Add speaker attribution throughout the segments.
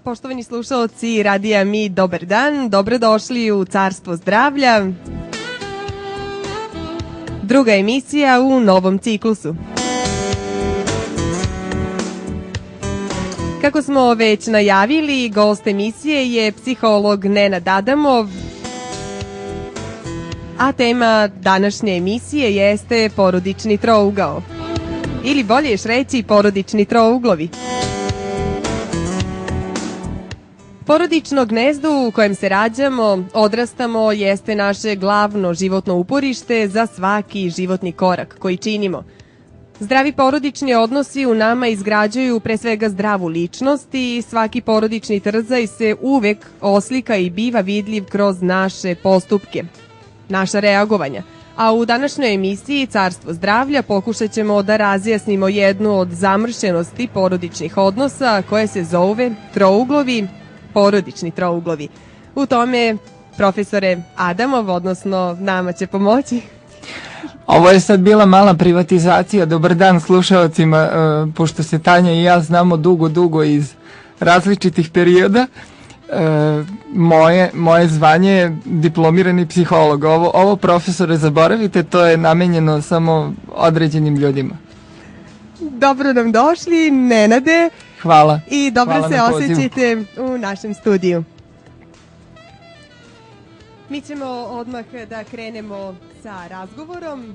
Speaker 1: Poštovani slušalci Radija Mi, dobar dan, dobrodošli u Carstvo zdravlja. Druga emisija u novom ciklusu. Kako smo već najavili, gost emisije je psiholog Nenad Adamov, a tema današnje emisije jeste porodični trougao. Ili bolje još reći porodični trouglovi. Porodično gnezdo u kojem se rađamo, odrastamo, jeste naše glavno životno uporište za svaki životni korak koji činimo. Zdravi porodični odnosi u nama izgrađuju pre svega zdravu ličnost i svaki porodični trzaj se uvek oslika i biva vidljiv kroz naše postupke, naša reagovanja. A u današnjoj emisiji Carstvo zdravlja pokušat ćemo da razjasnimo jednu od zamršenosti porodičnih odnosa koje se zove trouglovi, porodični trouglovi. U tome profesore Adamov, odnosno nama će pomoći.
Speaker 2: Ovo je sad bila mala privatizacija. Dobar dan slušalcima, pošto se Tanja i ja znamo dugo iz različitih perioda. Moje zvanje je diplomirani psiholog. Ovo profesore zaboravite, to je namenjeno samo određenim ljudima.
Speaker 1: Dobro nam došli, Nenade.
Speaker 2: Hvala.
Speaker 1: I dobro se osjećate u našem studiju. Mi ćemo odmah da krenemo sa razgovorom.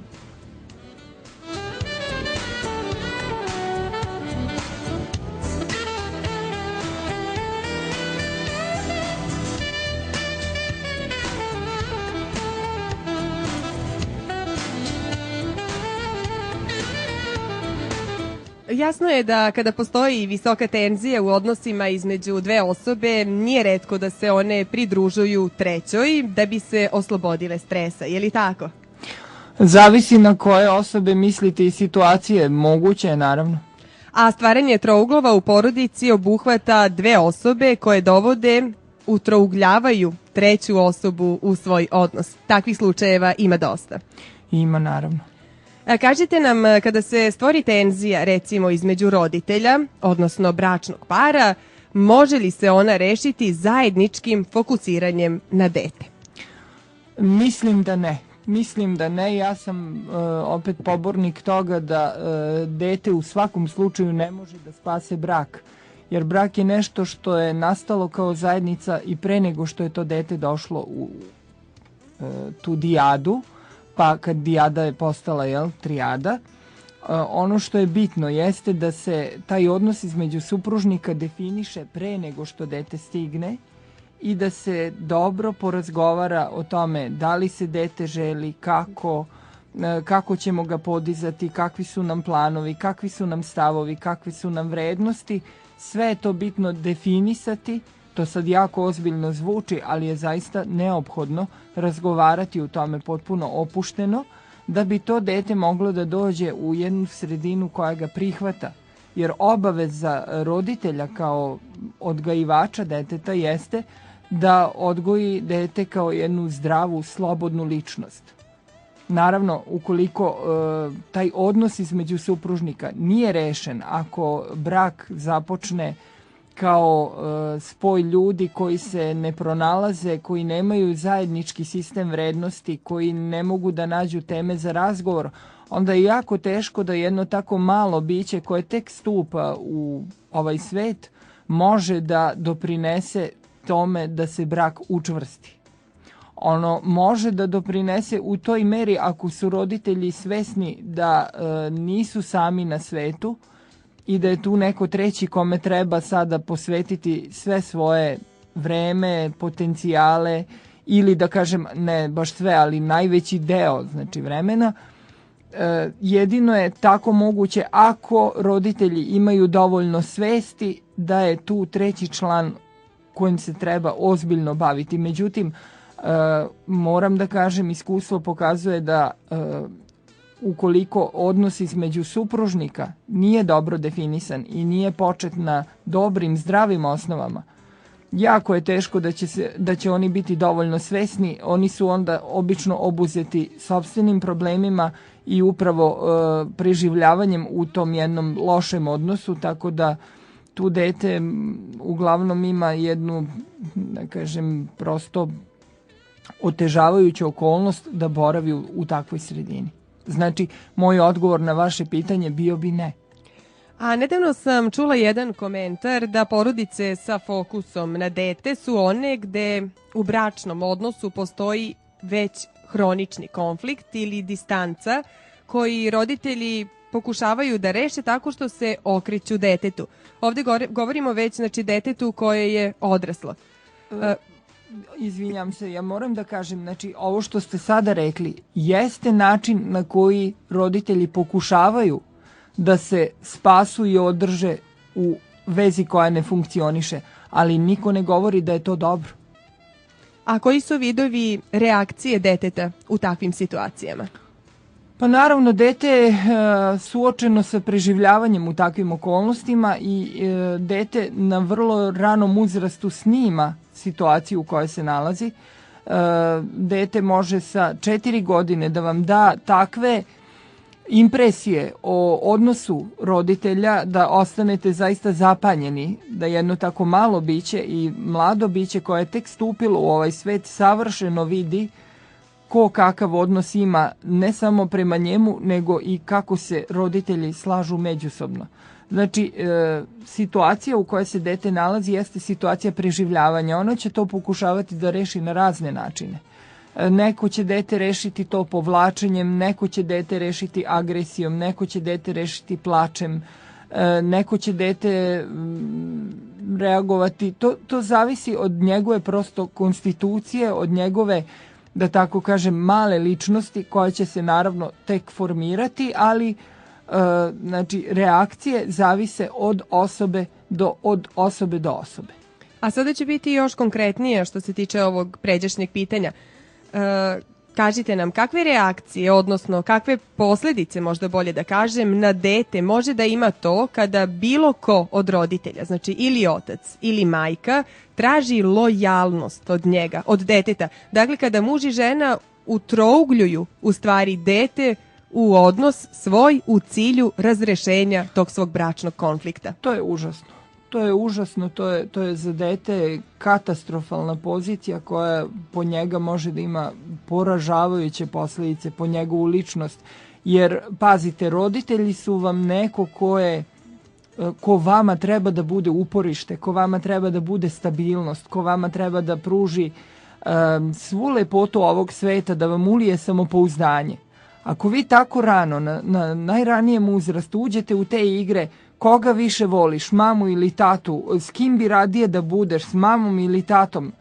Speaker 1: Jasno je da kada postoji visoka tenzija u odnosima između dve osobe, nije retko da se one pridružuju trećoj da bi se oslobodile stresa, je li tako?
Speaker 2: Zavisi na koje osobe mislite i situacije, moguće je naravno.
Speaker 1: A stvaranje trouglova u porodici obuhvata dve osobe koje utrougljavaju treću osobu u svoj odnos. Takvih slučajeva ima dosta.
Speaker 2: Ima naravno.
Speaker 1: Kažite nam, kada se stvori tenzija, recimo između roditelja, odnosno bračnog para, može li se ona rešiti zajedničkim fokusiranjem na dete?
Speaker 2: Mislim da ne. Ja sam opet pobornik toga da dete u svakom slučaju ne može da spase brak. Jer brak je nešto što je nastalo kao zajednica i pre nego što je to dete došlo u tu dijadu. Pa kad dijada je postala trijada, ono što je bitno jeste da se taj odnos između supružnika definiše pre nego što dete stigne i da se dobro porazgovara o tome da li se dete želi, kako ćemo ga podizati, kakvi su nam planovi, kakvi su nam stavovi, kakve su nam vrednosti. Sve je to bitno definisati. To sad jako ozbiljno zvuči, ali je zaista neophodno razgovarati u tome potpuno opušteno da bi to dete moglo da dođe u jednu sredinu koja ga prihvata. Jer obaveza roditelja kao odgajivača deteta jeste da odgoji dete kao jednu zdravu, slobodnu ličnost. Naravno, ukoliko taj odnos između supružnika nije rešen, ako brak započne kao spoj ljudi koji se ne pronalaze, koji nemaju zajednički sistem vrednosti, koji ne mogu da nađu teme za razgovor, onda je jako teško da jedno tako malo biće koje tek stupa u ovaj svet može da doprinese tome da se brak učvrsti. Ono može da doprinese u toj meri ako su roditelji svesni da nisu sami na svetu, i da je tu neko treći kome treba sada posvetiti sve svoje vreme, potencijale ili da kažem ne baš sve, ali najveći deo vremena. Jedino je tako moguće ako roditelji imaju dovoljno svesti da je tu treći član kojim se treba ozbiljno baviti. Međutim, moram da kažem, iskustvo pokazuje da ukoliko odnos između supružnika nije dobro definisan i nije počet na dobrim, zdravim osnovama, jako je teško da će oni biti dovoljno svesni. Oni su onda obično obuzeti sopstvenim problemima i upravo preživljavanjem u tom jednom lošem odnosu, tako da tu dete uglavnom ima jednu, da kažem, prosto otežavajuću okolnost da boravi u takvoj sredini. Znači, moj odgovor na vaše pitanje bio bi ne.
Speaker 1: A nedavno sam čula jedan komentar da porodice sa fokusom na dete su one gde u bračnom odnosu postoji već hronični konflikt ili distanca koji roditelji pokušavaju da reše tako što se okreću detetu. Ovde govorimo već, znači, detetu koje je odraslo.
Speaker 2: Izvinjam se, ja moram da kažem, znači, ovo što ste sada rekli jeste način na koji roditelji pokušavaju da se spasu i održe u vezi koja ne funkcioniše, ali niko ne govori da je to dobro.
Speaker 1: A koji su vidovi reakcije deteta u takvim situacijama?
Speaker 2: Pa naravno, dete je suočeno sa preživljavanjem u takvim okolnostima i dete na vrlo ranom uzrastu snima situaciju u kojoj se nalazi. Dete može sa 4 godine da vam da takve impresije o odnosu roditelja da ostanete zaista zapanjeni, da jedno tako malo biće i mlado biće koje je tek stupilo u ovaj svet savršeno vidi ko kakav odnos ima ne samo prema njemu, nego i kako se roditelji slažu međusobno. Znači, situacija u kojoj se dete nalazi jeste situacija preživljavanja. Ono će to pokušavati da reši na razne načine. Neko će dete rešiti to povlačenjem, neko će dete rešiti agresijom, neko će dete rešiti plačem, neko će dete reagovati. To zavisi od njegove prosto konstitucije, od njegove, da tako kažem, male ličnosti koja će se naravno tek formirati, ali znači, reakcije zavise od osobe do osobe.
Speaker 1: A sada će biti još konkretnije što se tiče ovog pređašnjeg pitanja. Kažite nam, kakve reakcije, odnosno kakve posledice, možda bolje da kažem, na dete može da ima to kada bilo ko od roditelja, znači ili otac ili majka, traži lojalnost od njega, od deteta. Dakle, kada muž i žena utrougljuju u stvari dete u odnos svoj u cilju razrešenja tog svog bračnog konflikta.
Speaker 2: To je užasno. To je za dete katastrofalna pozicija koja po njega može da ima poražavajuće posledice, po njegovu ličnost. Jer, pazite, roditelji su vam neko ko vama treba da bude uporište, ko vama treba da bude stabilnost, ko vama treba da pruži svu lepotu ovog sveta, da vam ulije samopouzdanje. Ako vi tako rano, na najranijem uzrastu, uđete u te igre, koga više voliš, mamu ili tatu, s kim bi radije da budeš, s mamom ili tatom,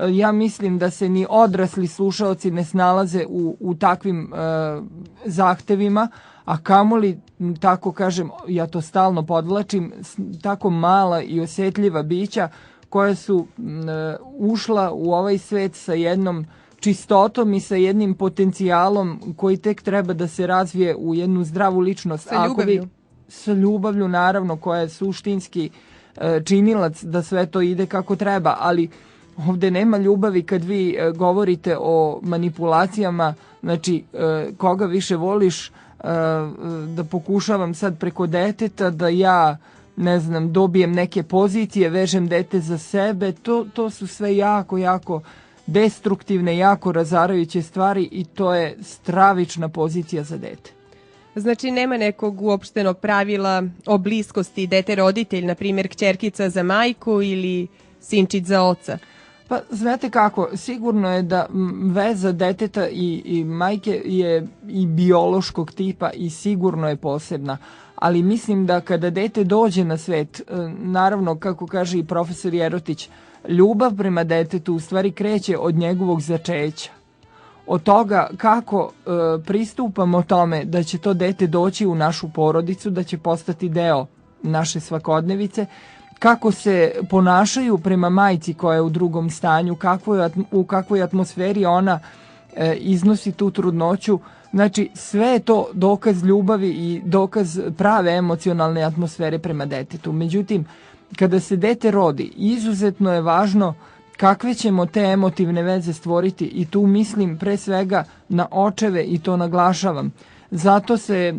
Speaker 2: ja mislim da se ni odrasli slušaoci ne snalaze u takvim zahtevima, a kamoli, tako kažem, ja to stalno podvlačim, tako mala i osjetljiva bića koja su ušla u ovaj svet sa jednom čistotom i sa jednim potencijalom koji tek treba da se razvije u jednu zdravu ličnost.
Speaker 1: Sa ljubavlju.
Speaker 2: Sa ljubavlju, naravno, koja je suštinski činilac da sve to ide kako treba, ali ovde nema ljubavi kad vi govorite o manipulacijama, znači koga više voliš, da pokušavam sad preko deteta da ja, ne znam, dobijem neke pozicije, vežem dete za sebe, to su sve jako destruktivne, jako razarajuće stvari i to je stravična pozicija za dete.
Speaker 1: Znači, nema nekog uopštenog pravila o bliskosti dete-roditelj, na primjer kćerkica za majku ili sinčić za oca?
Speaker 2: Pa, znate kako, sigurno je da veza deteta i majke je i biološkog tipa i sigurno je posebna, ali mislim da kada dete dođe na svet, naravno, kako kaže i profesor Jerotić, ljubav prema detetu u stvari kreće od njegovog začeća. Od toga kako pristupamo tome da će to dete doći u našu porodicu, da će postati deo naše svakodnevice, kako se ponašaju prema majci koja je u drugom stanju, u kakvoj atmosferi ona iznosi tu trudnoću. Znači, sve je to dokaz ljubavi i dokaz prave emocionalne atmosfere prema detetu. Međutim, kada se dete rodi, izuzetno je važno kakve ćemo te emotivne veze stvoriti i tu mislim pre svega na očeve i to naglašavam. Zato se,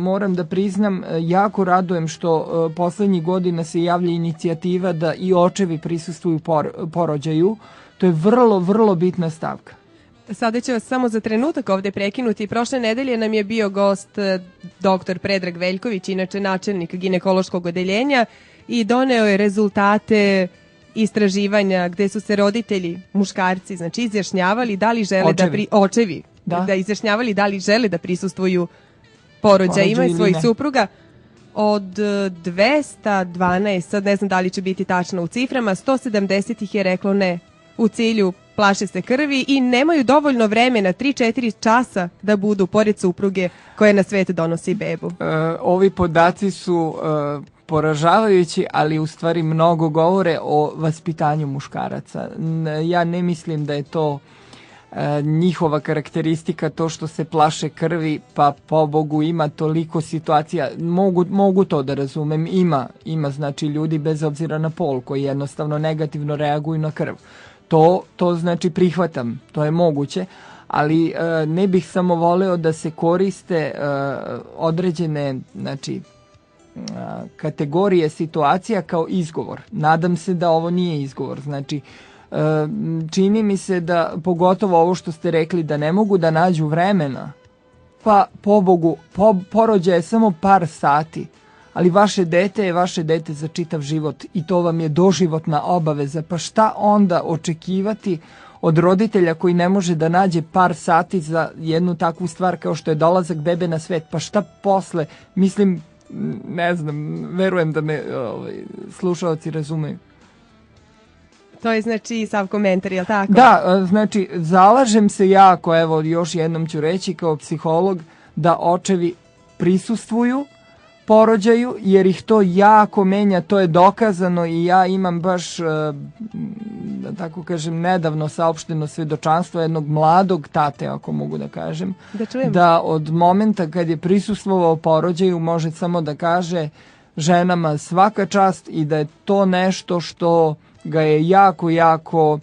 Speaker 2: moram da priznam, jako radujem što poslednjih godina se javlja inicijativa da i očevi prisustvuju porođaju. To je vrlo, vrlo bitna stavka.
Speaker 1: Sada ću vas samo za trenutak ovde prekinuti. Prošle nedelje nam je bio gost dr. Predrag Veljković, inače načelnik ginekološkog odeljenja, i doneo je rezultate istraživanja gde su se roditelji, muškarci, znači izjašnjavali da li žele očevi da izjašnjavali da li žele da prisustvuju porođajima svojih supruga. Od 212, sad ne znam da li će biti tačno u ciframa, 170 ih je reklo ne, u cilju plaše se krvi i nemaju dovoljno vremena, 3-4 časa da budu pored supruge koja na svet donosi bebu.
Speaker 2: Ovi podaci su poražavajući, ali u stvari mnogo govore o vaspitanju muškaraca. Ja ne mislim da je to njihova karakteristika, to što se plaše krvi, pa pobogu ima toliko situacija, mogu to da razumem, ima znači ljudi bez obzira na pol koji jednostavno negativno reaguju na krv. To znači prihvatam, to je moguće, ali ne bih samo voleo da se koriste određene, znači, kategorije situacija kao izgovor. Nadam se da ovo nije izgovor, znači čini mi se da, pogotovo ovo što ste rekli, da ne mogu da nađu vremena, pa pobogu, porođaj je samo par sati, ali vaše dete je vaše dete za čitav život i to vam je doživotna obaveza, pa šta onda očekivati od roditelja koji ne može da nađe par sati za jednu takvu stvar kao što je dolazak bebe na svet, pa šta posle, mislim, ne znam, verujem da me slušaoci razumeju.
Speaker 1: To je znači sav komentar, je li tako?
Speaker 2: Da, znači zalažem se jako, evo još jednom ću reći kao psiholog, da očevi prisustvuju porođaju, jer ih to jako menja, to je dokazano i ja imam baš, da tako kažem, nedavno saopšteno svedočanstvo jednog mladog tate, ako mogu da kažem, da od momenta kad je prisustvovao porođaju može samo da kaže ženama svaka čast i da je to nešto što ga je jako, jako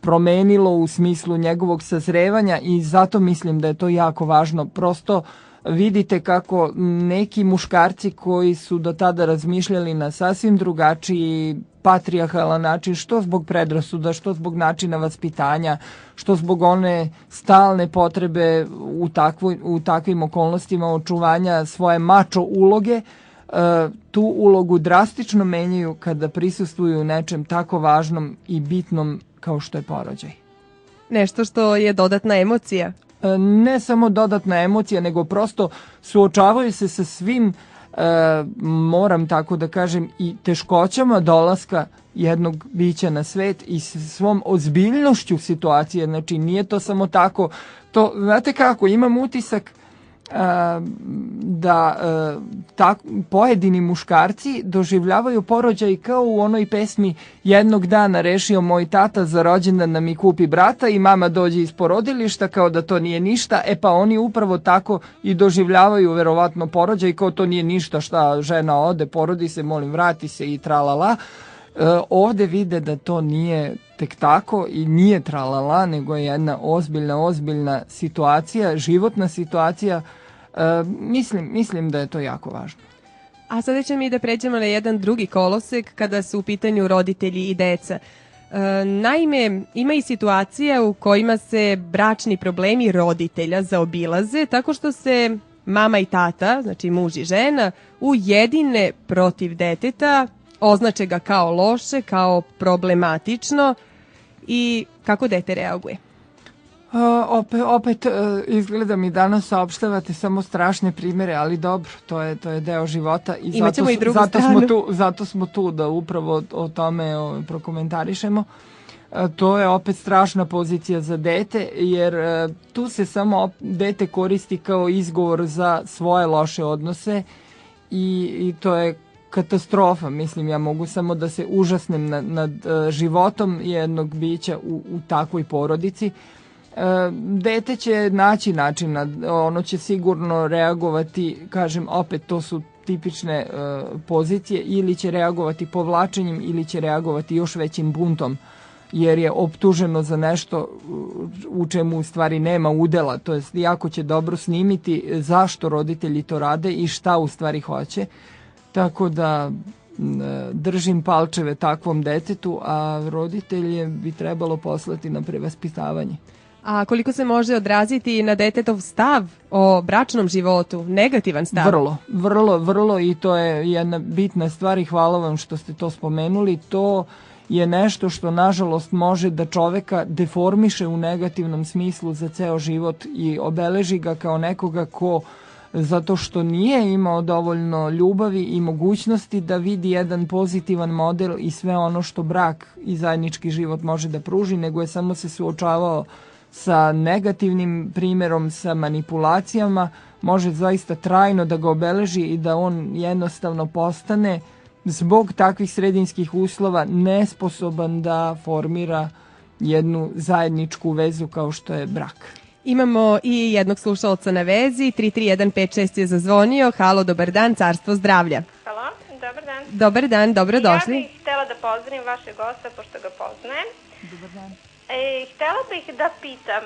Speaker 2: promenilo u smislu njegovog sazrevanja i zato mislim da je to jako važno. Prosto vidite kako neki muškarci koji su do tada razmišljali na sasvim drugačiji patrijarhalan način, što zbog predrasuda, što zbog načina vaspitanja, što zbog one stalne potrebe u takvim okolnostima očuvanja svoje mačo uloge, tu ulogu drastično menjaju kada prisustvuju nečem tako važnom i bitnom kao što je porođaj.
Speaker 1: Nešto što je dodatna emocija.
Speaker 2: Ne samo dodatna emocija, nego prosto suočavaju se sa svim, moram tako da kažem, i teškoćama dolaska jednog bića na svet i svom ozbiljnošću situacije. Znači nije to samo tako, to, znate kako, imam utisak da pojedini muškarci doživljavaju porođaj kao u onoj pesmi Jednog dana rešio moj tata za rođendan da mi kupi brata i mama dođe iz porodilišta kao da to nije ništa, pa oni upravo tako i doživljavaju verovatno porođaj kao to nije ništa, šta žena ode, porodi se, molim vrati se i tralala. Ovde vide da to nije tek tako i nije tralala, nego je jedna ozbiljna situacija, životna situacija. Mislim da je to jako važno.
Speaker 1: A sada ćemo i da pređemo na jedan drugi kolosek kada su u pitanju roditelji i deca. Naime, ima i situacija u kojima se bračni problemi roditelja zaobilaze tako što se mama i tata, znači muž i žena, ujedine protiv deteta, označe ga kao loše, kao problematično i kako dete reaguje?
Speaker 2: Opet izgleda mi danas saopštavate samo strašne primere, ali dobro, to je deo života i zato smo tu da upravo o tome prokomentarišemo. To je opet strašna pozicija za dete, jer tu se samo dete koristi kao izgovor za svoje loše odnose i to je katastrofa. Mislim, ja mogu samo da se užasnem nad životom jednog bića u takvoj porodici. Dete će naći načina, ono će sigurno reagovati, kažem opet, to su tipične pozicije, ili će reagovati povlačenjem ili će reagovati još većim buntom. jer je optuženo za nešto u čemu u stvari nema udela, to jest jako će dobro snimiti zašto roditelji to rade i šta u stvari hoće. Tako da držim palčeve takvom detetu, a roditelje bi trebalo poslati na prevaspitavanje.
Speaker 1: A koliko se može odraziti na detetov stav o bračnom životu, negativan stav?
Speaker 2: Vrlo i to je jedna bitna stvar i hvala vam što ste to spomenuli. To je nešto što nažalost može da čoveka deformiše u negativnom smislu za ceo život i obeleži ga kao nekoga ko zato što nije imao dovoljno ljubavi i mogućnosti da vidi jedan pozitivan model i sve ono što brak i zajednički život može da pruži, nego je samo se suočavao sa negativnim primjerom, sa manipulacijama, može zaista trajno da ga obeleži i da on jednostavno postane zbog takvih sredinskih uslova nesposoban da formira jednu zajedničku vezu kao što je brak.
Speaker 1: Imamo i jednog slušalca na vezi, 33156 je zazvonio. Halo, dobar dan, carstvo zdravlja.
Speaker 3: Halo, dobar dan.
Speaker 1: Dobar dan, dobrodošli.
Speaker 3: Ja bih htjela da pozdravim vašeg gosta, pošto ga poznajem.
Speaker 2: Dobar dan.
Speaker 3: Htjela bih da pitam,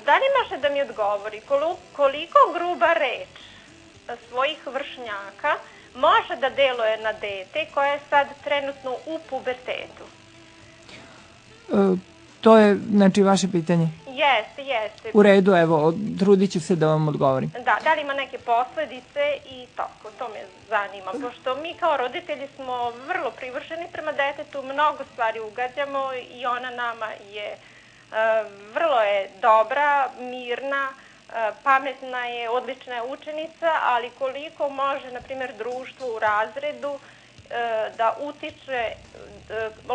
Speaker 3: da li može da mi odgovori koliko gruba reč svojih vršnjaka može da deluje na dete koje je sad trenutno u pubertetu?
Speaker 2: To je, znači, vaše pitanje?
Speaker 3: Jeste.
Speaker 2: U redu, evo, trudit ću se da vam odgovorim.
Speaker 3: Da li ima neke posledice i tako, to me zanima, pošto mi kao roditelji smo vrlo privrženi prema detetu, mnogo stvari ugađamo i ona nama je, vrlo je dobra, mirna, pametna je, odlična je učenica, ali koliko može, na primjer, društvo u razredu da utiče,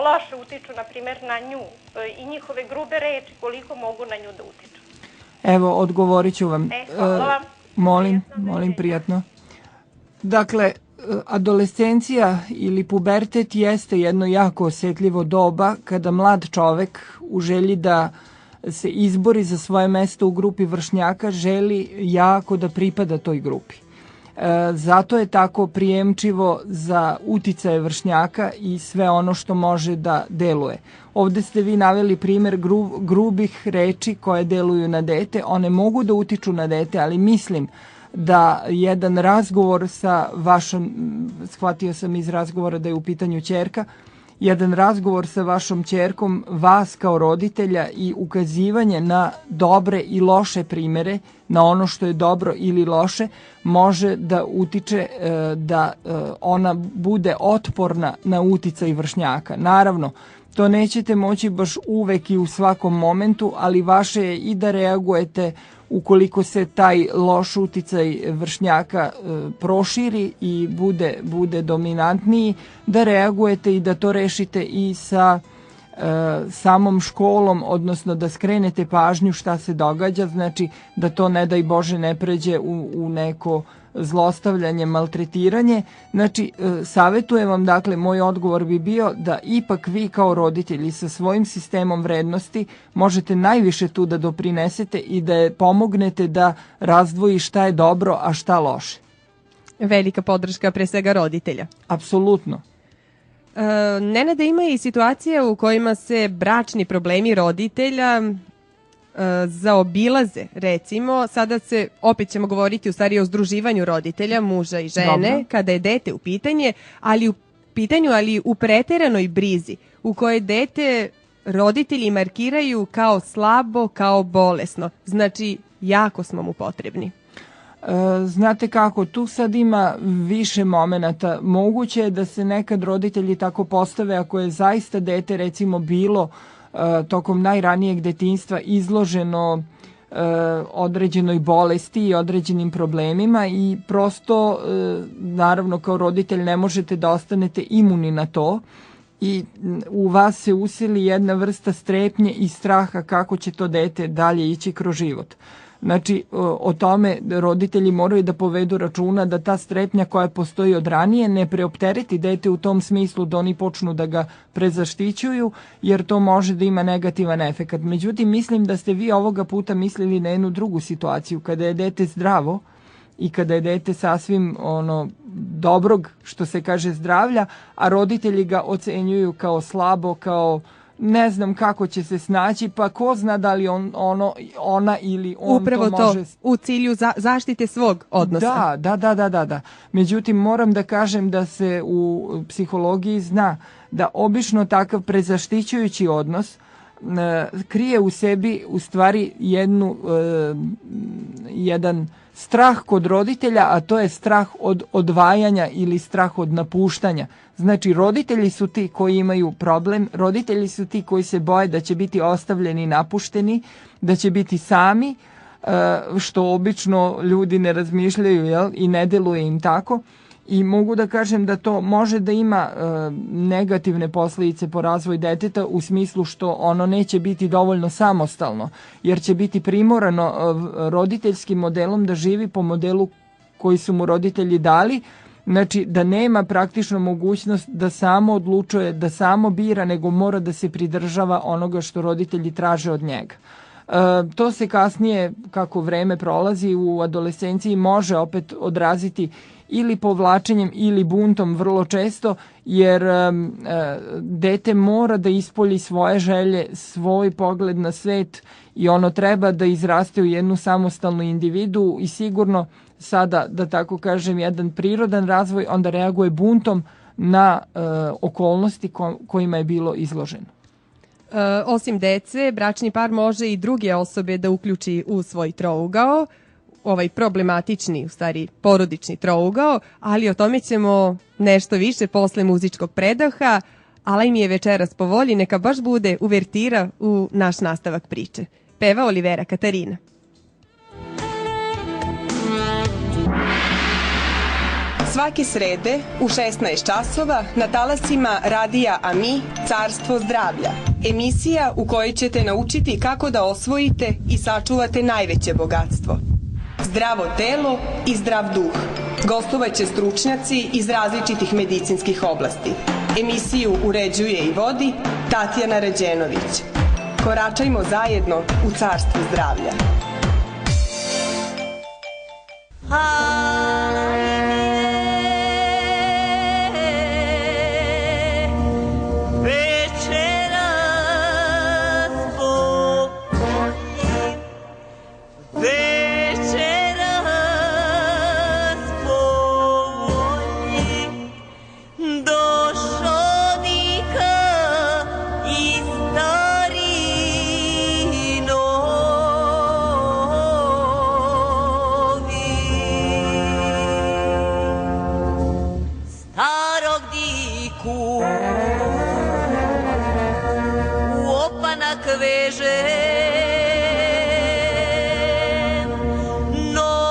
Speaker 3: loše utiču, na primjer, na nju i njihove grube reči, koliko mogu na nju da utiču.
Speaker 2: Evo, odgovorit ću vam.
Speaker 3: Hvala vam.
Speaker 2: Molim, prijatno. Dakle, adolescencija ili pubertet jeste jedno jako osjetljivo doba kada mlad čovek u želji da se izbori za svoje mesto u grupi vršnjaka želi jako da pripada toj grupi. Zato je tako prijemčivo za uticaje vršnjaka i sve ono što može da deluje. Ovde ste vi naveli primjer grubih reči koje deluju na dete. One mogu da utiču na dete, ali mislim da jedan razgovor sa vašom, shvatio sam iz razgovora da je u pitanju ćerka, jedan razgovor sa vašom ćerkom, vas kao roditelja i ukazivanje na dobre i loše primjere, na ono što je dobro ili loše, može da utiče da ona bude otporna na uticaj vršnjaka. Naravno, to nećete moći baš uvek i u svakom momentu, ali vaše je i da reagujete ukoliko se taj loš uticaj vršnjaka proširi i bude dominantniji, da reagujete i da to rešite i sa samom školom, odnosno da skrenete pažnju šta se događa, znači da to ne daj Bože ne pređe u neko zlostavljanje, maltretiranje. Znači, savjetujem vam, dakle, moj odgovor bi bio da ipak vi kao roditelji sa svojim sistemom vrednosti možete najviše tu da doprinesete i da je pomognete da razdvoji šta je dobro, a šta loše.
Speaker 1: Velika podrška pre svega roditelja.
Speaker 2: Apsolutno.
Speaker 1: Nenade, ima i situacija u kojima se bračni problemi roditelja zaobilaze, recimo, sada opet ćemo govoriti u stvari o združivanju roditelja, muža i žene, dobro, kada je dete u pitanju, ali u preteranoj brizi, u kojoj dete roditelji markiraju kao slabo, kao bolesno. Znači, jako smo mu potrebni.
Speaker 2: Znate kako, tu sad ima više momenata. Moguće je da se nekad roditelji tako postave ako je zaista dete recimo bilo tokom najranijeg detinjstva izloženo određenoj bolesti i određenim problemima i prosto naravno kao roditelj ne možete da ostanete imuni na to i u vas se usili jedna vrsta strepnje i straha kako će to dete dalje ići kroz život. Znači, o tome roditelji moraju da povedu računa da ta strepnja koja postoji od ranije ne preoptereti dete u tom smislu da oni počnu da ga prezaštićuju, jer to može da ima negativan efekat. Međutim, mislim da ste vi ovoga puta mislili na jednu drugu situaciju, kada je dete zdravo i kada je dete sasvim dobrog, što se kaže, zdravlja, a roditelji ga ocenjuju kao slabo, kao ne znam kako će se snaći, pa ko zna da li ona ili on
Speaker 1: upravo
Speaker 2: to može...
Speaker 1: u cilju zaštite svog odnosa.
Speaker 2: Da. Međutim, moram da kažem da se u psihologiji zna da obično takav prezaštićujući odnos krije u sebi u stvari jedan strah kod roditelja, a to je strah od odvajanja ili strah od napuštanja. Znači, roditelji su ti koji imaju problem, roditelji su ti koji se boje da će biti ostavljeni, napušteni, da će biti sami, što obično ljudi ne razmišljaju, jel? I ne deluje im tako. I mogu da kažem da to može da ima negativne posljedice po razvoj deteta u smislu što ono neće biti dovoljno samostalno, jer će biti primorano roditeljskim modelom da živi po modelu koji su mu roditelji dali, znači da nema praktično mogućnost da samo odlučuje, da samo bira, nego mora da se pridržava onoga što roditelji traže od njega. To se kasnije, kako vreme prolazi u adolescenciji, može opet odraziti ili povlačenjem ili buntom vrlo često, jer dete mora da ispolji svoje želje, svoj pogled na svet i ono treba da izraste u jednu samostalnu individu i sigurno sada, da tako kažem, jedan prirodan razvoj onda reaguje buntom na okolnosti kojima je bilo izloženo.
Speaker 1: Osim dece, bračni par može i druge osobe da uključi u svoj trougao, ovaj problematični, u stvari porodični trougao, ali o tome ćemo nešto više posle muzičkog predaha. Alaj mi je večeras po volji, neka baš bude uvertira u naš nastavak priče. Peva Olivera Katarina.
Speaker 4: Svake srede u 16 časova na talasima radija AMI Carstvo zdravlja. Emisija u kojoj ćete naučiti kako da osvojite i sačuvate najveće bogatstvo. Zdravo telo i zdrav duh. Gostovaće stručnjaci iz različitih medicinskih oblasti. Emisiju uređuje i vodi Tatjana Rađenović. Koračajmo zajedno u carstvo zdravlja.
Speaker 5: No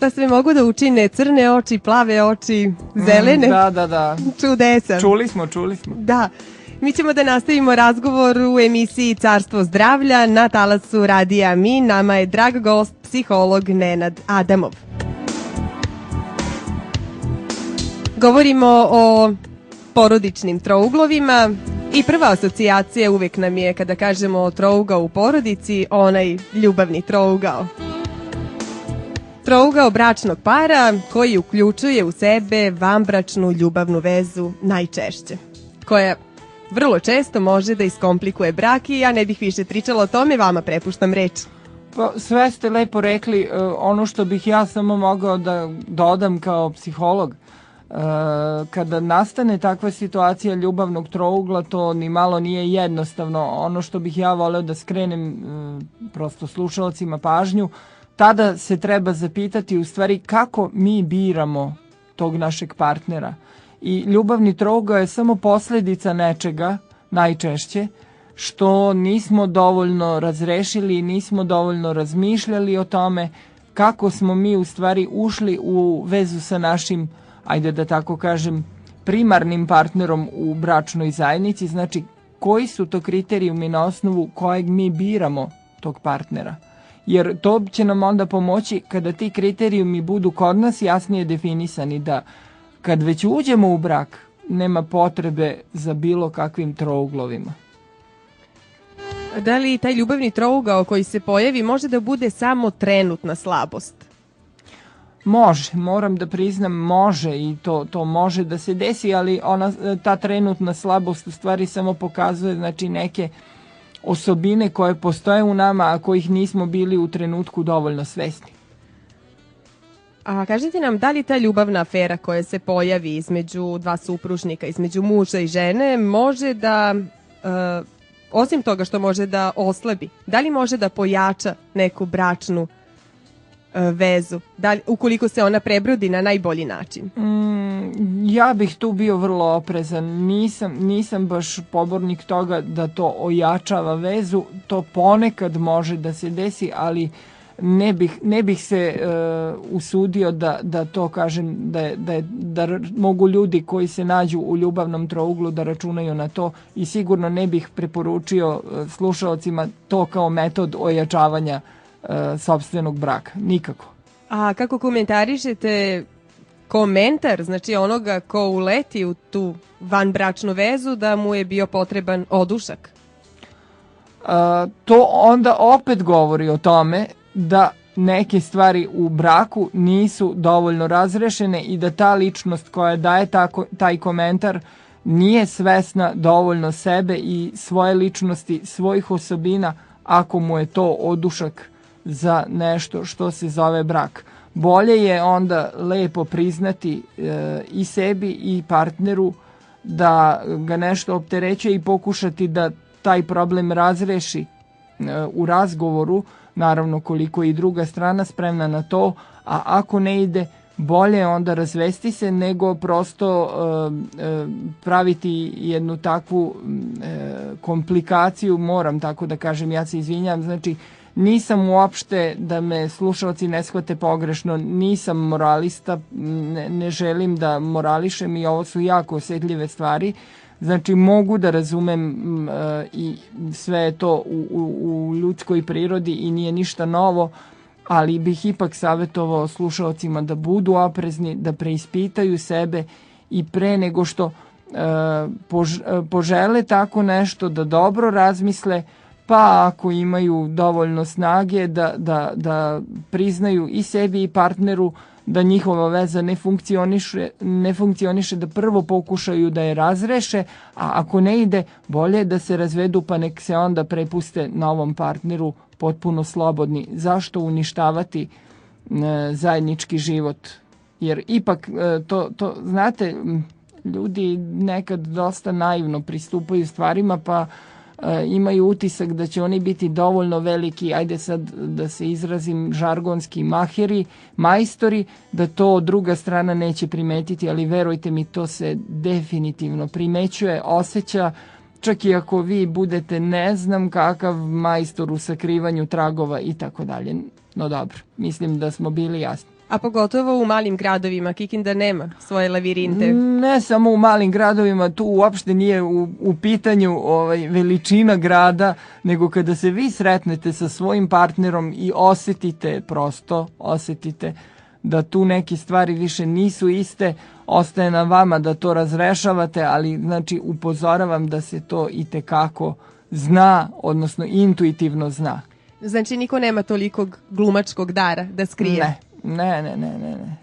Speaker 1: šta sve mogu da učine crne oči, plave oči, zelene.
Speaker 2: Da.
Speaker 1: Čudesan.
Speaker 2: Čuli smo.
Speaker 1: Da. Mi ćemo da nastavimo razgovor u emisiji Carstvo zdravlja na talasu Radija Mi. Nama je drag gost, psiholog Nenad Adamov. Govorimo o porodičnim trouglovima i prva asocijacija uvek nam je, kada kažemo trougao u porodici, onaj ljubavni trougao. Trougao bračnog para koji uključuje u sebe vanbračnu ljubavnu vezu najčešće, koja vrlo često može da iskomplikuje brak i ja ne bih više pričala o tome, vama prepuštam reč.
Speaker 2: Pa, sve ste lepo rekli. Ono što bih ja samo mogao da dodam kao psiholog, kada nastane takva situacija ljubavnog trougla, to ni malo nije jednostavno. Ono što bih ja voleo da skrenem prosto slušalcima pažnju, tada se treba zapitati u stvari kako mi biramo tog našeg partnera. I ljubavni trougao je samo posljedica nečega, najčešće, što nismo dovoljno razrešili i nismo dovoljno razmišljali o tome kako smo mi u stvari ušli u vezu sa našim, ajde da tako kažem, primarnim partnerom u bračnoj zajednici. Znači, koji su to kriterijumi na osnovu kojeg mi biramo tog partnera. Jer to će nam onda pomoći kada ti kriterijumi budu kod nas jasnije definisani, da kad već uđemo u brak, nema potrebe za bilo kakvim trouglovima.
Speaker 1: Da li taj ljubavni trougao koji se pojavi može da bude samo trenutna slabost?
Speaker 2: Može, moram da priznam, može i to može da se desi, ali ta trenutna slabost u stvari samo pokazuje, znači, neke osobine koje postoje u nama, a kojih nismo bili u trenutku dovoljno svesni.
Speaker 1: A kažete nam, da li ta ljubavna afera koja se pojavi između dva supružnika, između muža i žene, može da, osim toga što može da oslabi, da li može da pojača neku bračnu vezu, ukoliko se ona prebrodi na najbolji način?
Speaker 2: Ja bih tu bio vrlo oprezan. Nisam baš pobornik toga da to ojačava vezu. To ponekad može da se desi, ali ne bih se usudio da to kažem da mogu ljudi koji se nađu u ljubavnom trouglu da računaju na to, i sigurno ne bih preporučio slušalcima to kao metod ojačavanja sopstvenog braka. Nikako.
Speaker 1: A kako komentarišete komentar, znači onoga ko uleti u tu vanbračnu vezu, da mu je bio potreban odušak?
Speaker 2: To onda opet govori o tome da neke stvari u braku nisu dovoljno razrešene i da ta ličnost koja daje taj komentar nije svesna dovoljno sebe i svoje ličnosti, svojih osobina, ako mu je to odušak za nešto što se zove brak. Bolje je onda lepo priznati i sebi i partneru da ga nešto opterećuje i pokušati da taj problem razreši u razgovoru, naravno koliko i druga strana spremna na to, a ako ne ide, bolje je onda razvesti se nego prosto praviti jednu takvu komplikaciju, moram tako da kažem, ja se izvinjam, znači nisam uopšte, da me slušalci ne shvate pogrešno, nisam moralista, ne želim da morališem i ovo su jako osjetljive stvari. Znači mogu da razumem i sve je to u ljudskoj prirodi i nije ništa novo, ali bih ipak savjetovao slušalcima da budu oprezni, da preispitaju sebe i pre nego što požele tako nešto, da dobro razmisle, pa ako imaju dovoljno snage da priznaju i sebi i partneru da njihova veza ne funkcioniše, da prvo pokušaju da je razreše, a ako ne ide, bolje je da se razvedu, pa nek se onda prepuste novom partneru potpuno slobodni. Zašto uništavati zajednički život? Jer ipak to znate, ljudi nekad dosta naivno pristupaju stvarima, pa imaju utisak da će oni biti dovoljno veliki, ajde sad da se izrazim žargonski, maheri, majstori, da to druga strana neće primetiti, ali verujte mi, to se definitivno primećuje, osjeća, čak i ako vi budete ne znam kakav majstor u sakrivanju tragova i tako dalje. No dobro, mislim da smo bili jasni.
Speaker 1: A pogotovo u malim gradovima, Kikinda nema svoje lavirinte.
Speaker 2: Ne samo u malim gradovima, tu uopšte nije u pitanju veličina grada, nego kada se vi sretnete sa svojim partnerom i osetite da tu neke stvari više nisu iste, ostaje na vama da to razrešavate, ali znači upozoravam da se to itekako zna, odnosno intuitivno zna.
Speaker 1: Znači niko nema tolikog glumačkog dara da skrije?
Speaker 2: Ne.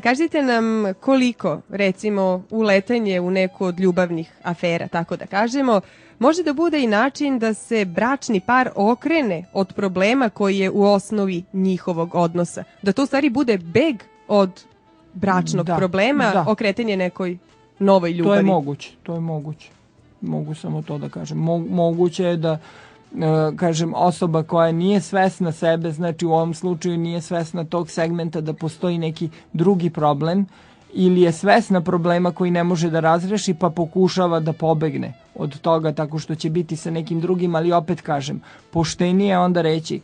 Speaker 1: Kažite nam koliko, recimo, uletanje u neku od ljubavnih afera, tako da kažemo, može da bude i način da se bračni par okrene od problema koji je u osnovi njihovog odnosa. Da to u stvari bude beg od bračnog problema, okretanje nekoj novoj ljubavi.
Speaker 2: To je moguće. Mogu samo to da kažem. Moguće je da kažem, osoba koja nije svesna sebe, znači u ovom slučaju nije svesna tog segmenta da postoji neki drugi problem ili je svesna problema koji ne može da razreši pa pokušava da pobegne od toga tako što će biti sa nekim drugim, ali opet kažem, poštenije je onda reći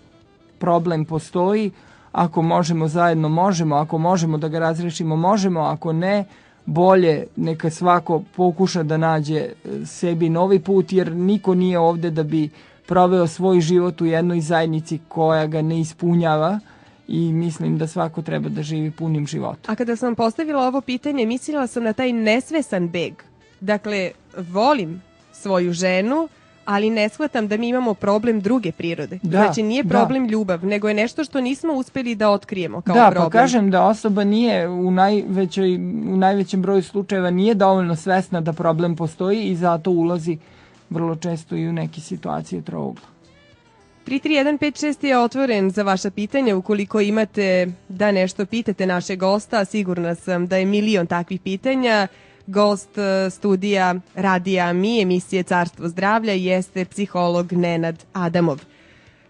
Speaker 2: problem postoji, ako možemo zajedno možemo, ako možemo da ga razrešimo možemo, ako ne, bolje neka svako pokuša da nađe sebi novi put, jer niko nije ovde da bi proveo svoj život u jednoj zajednici koja ga ne ispunjava i mislim da svako treba da živi punim životom.
Speaker 1: A kada sam postavila ovo pitanje, mislila sam na taj nesvesan beg. Dakle, volim svoju ženu, ali ne shvatam da mi imamo problem druge prirode. Znači, nije problem ljubav, nego je nešto što nismo uspeli da otkrijemo kao problem.
Speaker 2: Pa kažem da osoba nije u najvećem broju slučajeva nije dovoljno svesna da problem postoji i zato ulazi vrlo često i u neke situacije trougla.
Speaker 1: 33156 je otvoren za vaša pitanja. Ukoliko imate da nešto pitate naše gosta, sigurna sam da je milion takvih pitanja. Gost studija Radija Mi, emisije Carstvo zdravlja, jeste psiholog Nenad Adamov.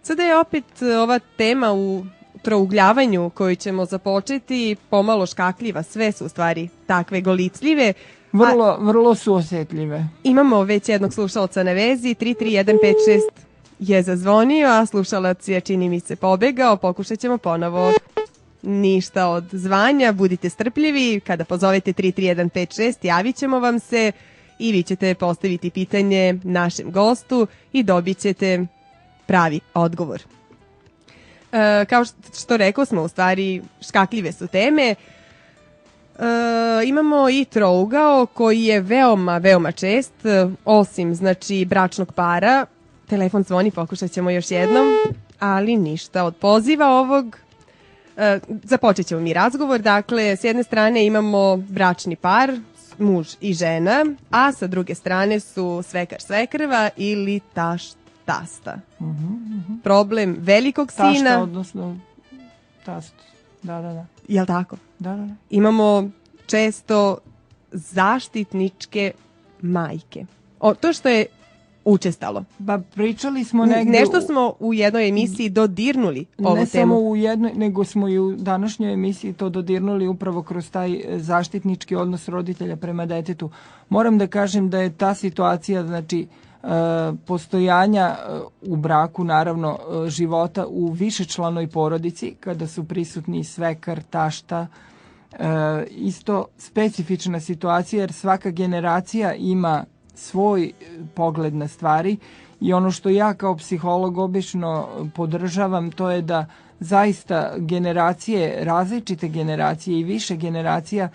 Speaker 1: Sada je opet ova tema u trougljavanju koju ćemo započeti pomalo škakljiva. Sve su u stvari takve golicljive.
Speaker 2: Vrlo su osjetljive.
Speaker 1: Imamo već jednog slušalca na vezi, 33156 je zazvonio, a slušalac je, čini mi se, pobegao. Pokušat ćemo ponovo. Ništa od zvanja, budite strpljivi. Kada pozovete 33156, javit ćemo vam se i vi ćete postaviti pitanje našem gostu i dobit ćete pravi odgovor. Kao što rekao smo, u stvari škakljive su teme. Imamo i trougao koji je veoma čest, osim znači bračnog para. Telefon zvoni, pokušat ćemo još jednom, ali ništa od poziva ovog. Započet ćemo mi razgovor. Dakle, s jedne strane imamo bračni par, muž i žena, a sa druge strane su svekar svekrva ili tašt tasta. Problem velikog sina.
Speaker 2: Tašta, odnosno tast. Da.
Speaker 1: Jel' tako?
Speaker 2: Da.
Speaker 1: Imamo često zaštitničke majke. To što je učestalo.
Speaker 2: Ba, pričali smo negde...
Speaker 1: Nešto smo u jednoj emisiji dodirnuli ovu temu.
Speaker 2: Ne samo u jednoj, nego smo i u današnjoj emisiji to dodirnuli upravo kroz taj zaštitnički odnos roditelja prema detetu. Moram da kažem da je ta situacija, znači, postojanja u braku, naravno, života u višečlanoj porodici, kada su prisutni svekar, tašta, isto specifična situacija, jer svaka generacija ima svoj pogled na stvari i ono što ja kao psiholog obično podržavam, to je da zaista generacije, različite generacije i više generacija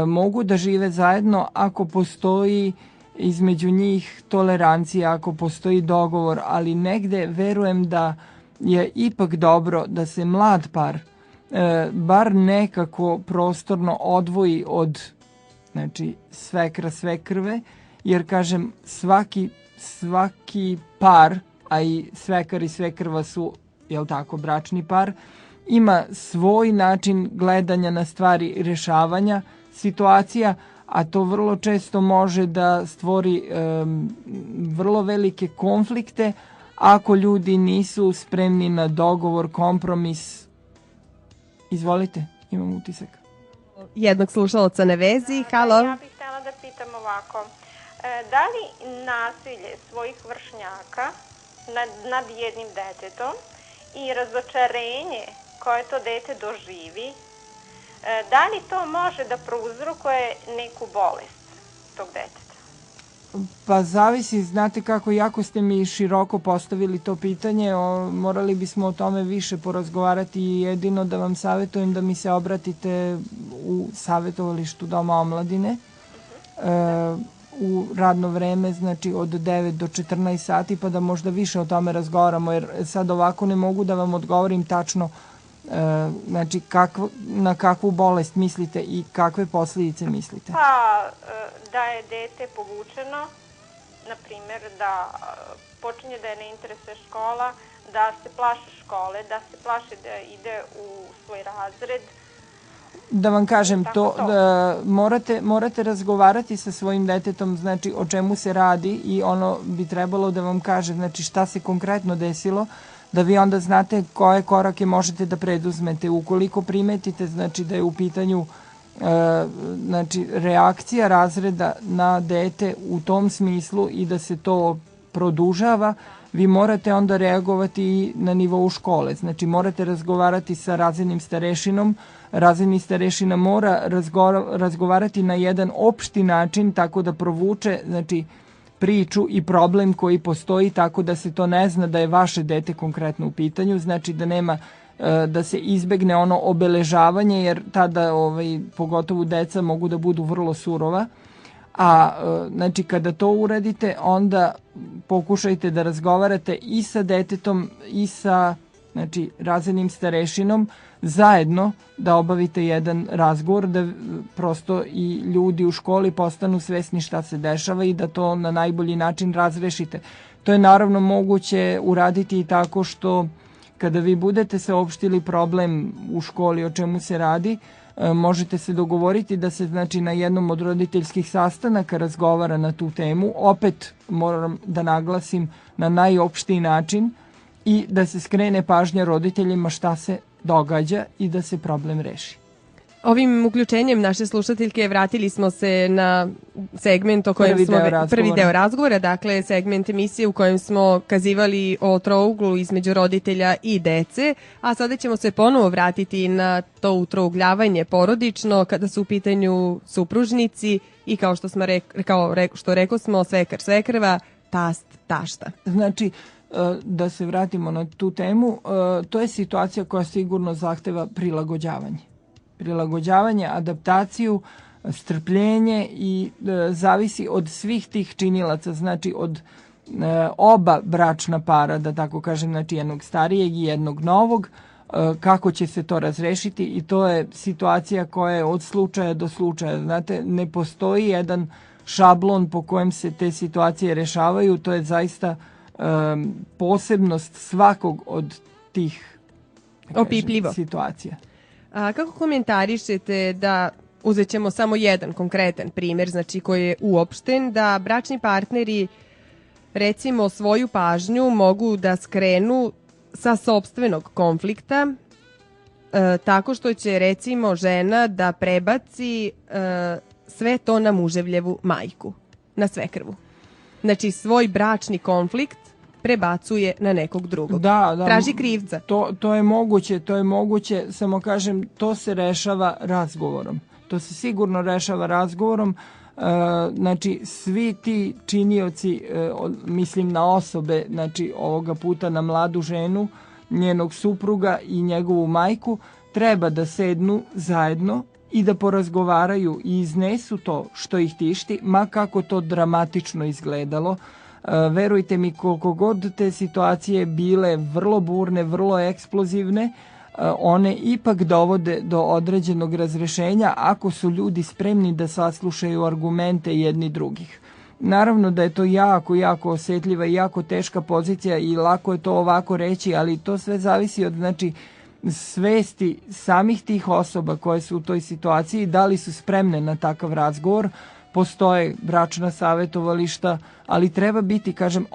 Speaker 2: mogu da žive zajedno ako postoji između njih tolerancija, ako postoji dogovor, ali negde verujem da je ipak dobro da se mlad par bar nekako prostorno odvoji od, znači, svekra, svekrve, jer kažem svaki par, a i svekar i svekrva su, jel tako, bračni par, ima svoj način gledanja na stvari, rešavanja situacija, a to vrlo često može da stvori vrlo velike konflikte ako ljudi nisu spremni na dogovor, kompromis. Izvolite, imam utisak.
Speaker 1: Jednog slušalca na vezi, halo.
Speaker 3: Ja bih htjela da pitam ovako. Da li nasilje svojih vršnjaka nad jednim detetom i razočarenje koje to dete doživi Da li to može da prouzrokuje neku bolest tog deteta?
Speaker 2: Pa zavisi, znate kako, jako ste mi široko postavili to pitanje, morali bismo o tome više porazgovarati i jedino da vam savjetujem da mi se obratite u savjetovalištu Doma omladine u radno vreme, znači od 9 do 14 sati, pa da možda više o tome razgovaramo, jer sad ovako ne mogu da vam odgovorim tačno znači na kakvu bolest mislite i kakve posljedice mislite.
Speaker 3: Pa da je dete povučeno, na primjer da počinje da je ne interesuje škola, da se plaši škole, da se plaši da ide u svoj razred.
Speaker 2: Da vam kažem, da morate razgovarati sa svojim detetom, znači o čemu se radi i ono bi trebalo da vam kaže, znači šta se konkretno desilo, da vi onda znate koje korake možete da preduzmete. Ukoliko primetite, znači da je u pitanju znači reakcija razreda na dete u tom smislu i da se to produžava, vi morate onda reagovati i na nivou škole. Znači morate razgovarati sa razrednim starešinom. Razredni starešina mora razgovarati na jedan opšti način tako da provuče, znači, priču i problem koji postoji tako da se to ne zna da je vaše dete konkretno u pitanju, znači da nema da se izbegne ono obeležavanje, jer tada pogotovo deca mogu da budu vrlo surova. A znači kada to uradite, onda pokušajte da razgovarate i sa detetom i sa znači razrednim starešinom, zajedno da obavite jedan razgovor, da prosto i ljudi u školi postanu svesni šta se dešava i da to na najbolji način razrešite. To je naravno moguće uraditi i tako što kada vi budete saopštili problem u školi o čemu se radi, možete se dogovoriti da se znači na jednom od roditeljskih sastanaka razgovara na tu temu. Opet moram da naglasim na najopštiji način i da se skrene pažnja roditeljima šta se događa i da se problem reši.
Speaker 1: Ovim uključenjem naše slušateljke vratili smo se na segment o kojem prvi deo razgovora, dakle segment emisije u kojem smo kazivali o trouglu između roditelja i dece, a sada ćemo se ponovo vratiti na to utrougljavanje porodično kada su u pitanju supružnici i kao što smo rekao smo svekar svekrva, tast tašta.
Speaker 2: Znači, da se vratimo na tu temu, to je situacija koja sigurno zahteva prilagođavanje, adaptaciju, strpljenje i zavisi od svih tih činilaca, znači od oba bračna para, da tako kažem, znači jednog starijeg i jednog novog, kako će se to razrešiti i to je situacija koja je od slučaja do slučaja. Znate, ne postoji jedan šablon po kojem se te situacije rešavaju, to je zaista posebnost svakog od tih situacija.
Speaker 1: A kako komentarišete da, uzet ćemo samo jedan konkretan primjer, znači koji je uopšten, da bračni partneri recimo svoju pažnju mogu da skrenu sa sopstvenog konflikta tako što će recimo žena da prebaci sve to na muževljevu majku, na svekrvu. Znači svoj bračni konflikt prebacuje na nekog drugog. Traži krivca.
Speaker 2: To je moguće, samo kažem, to se rešava razgovorom. To se sigurno rešava razgovorom. Znači, svi ti činioci, mislim na osobe, znači ovoga puta na mladu ženu, njenog supruga i njegovu majku, treba da sednu zajedno i da porazgovaraju i iznesu to što ih tišti, ma kako to dramatično izgledalo. Verujte mi, koliko god te situacije bile vrlo burne, vrlo eksplozivne, one ipak dovode do određenog razrešenja ako su ljudi spremni da saslušaju argumente jedni drugih. Naravno da je to jako, jako osjetljiva i jako teška pozicija i lako je to ovako reći, ali to sve zavisi od svesti samih tih osoba koje su u toj situaciji, da li su spremne na takav razgovor. Postoje bračna savjetovališta, ali treba biti, kažem,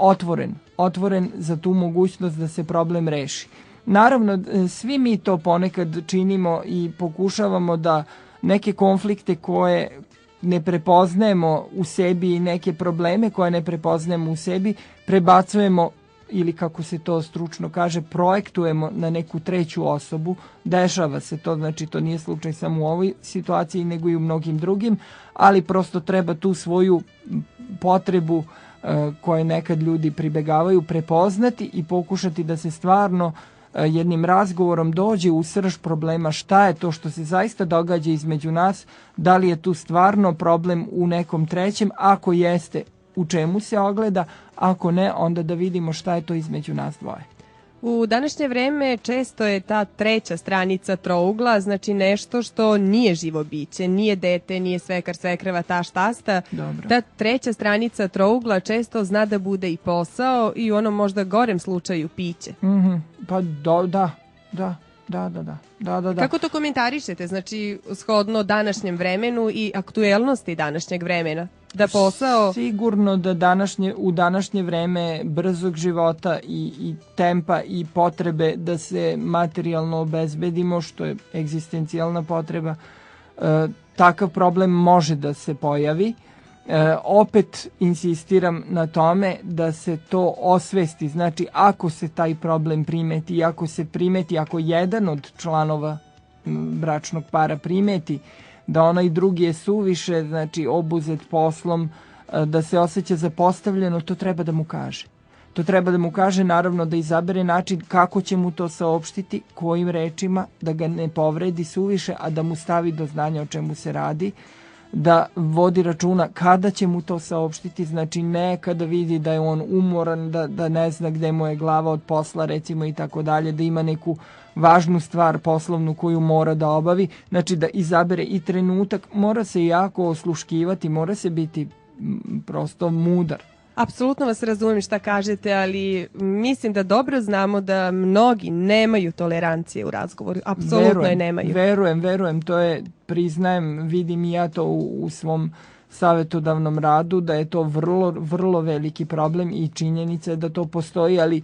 Speaker 2: otvoren za tu mogućnost da se problem reši. Naravno, svi mi to ponekad činimo i pokušavamo da neke konflikte koje ne prepoznajemo u sebi i neke probleme koje ne prepoznajemo u sebi prebacujemo ili kako se to stručno kaže, projektujemo na neku treću osobu. Dešava se to, znači to nije slučaj samo u ovoj situaciji, nego i u mnogim drugim, ali prosto treba tu svoju potrebu koje nekad ljudi pribegavaju prepoznati i pokušati da se stvarno jednim razgovorom dođe u srž problema, šta je to što se zaista događa između nas, da li je tu stvarno problem u nekom trećem, ako jeste, u čemu se ogleda, ako ne, onda da vidimo šta je to između nas dvoje.
Speaker 1: U današnje vreme često je ta treća stranica trougla, znači nešto što nije živo biće, nije dete, nije svekar, svekreva, taš, tasta.
Speaker 2: Dobro.
Speaker 1: Ta treća stranica trougla često zna da bude i posao i u onom možda gorem slučaju piće.
Speaker 2: Pa da.
Speaker 1: Kako to komentarišete, znači shodno današnjem vremenu i aktuelnosti današnjeg vremena? Da posao...
Speaker 2: Sigurno da u današnje vreme brzog života i tempa i potrebe da se materijalno obezbedimo, što je egzistencijalna potreba, takav problem može da se pojavi. Opet insistiram na tome da se to osvesti. Znači, ako se taj problem primeti, ako jedan od članova bračnog para primeti da onaj drugi je suviše, znači obuzet poslom, da se osjeća zapostavljeno, to treba da mu kaže. To treba da mu kaže, naravno da izabere način kako će mu to saopštiti, kojim rečima, da ga ne povredi suviše, a da mu stavi do znanja o čemu se radi, da vodi računa kada će mu to saopštiti, znači ne kada vidi da je on umoran, da ne zna gde mu je glava od posla, recimo, i tako dalje, da ima neku važnu stvar poslovnu koju mora da obavi, znači da izabere i trenutak, mora se jako osluškivati, mora se biti prosto mudar.
Speaker 1: Apsolutno vas razumijem šta kažete, ali mislim da dobro znamo da mnogi nemaju tolerancije u razgovoru. Apsolutno je nemaju.
Speaker 2: Verujem, to je, priznajem, vidim i ja to u svom savjetodavnom radu, da je to vrlo, vrlo veliki problem i činjenica je da to postoji, ali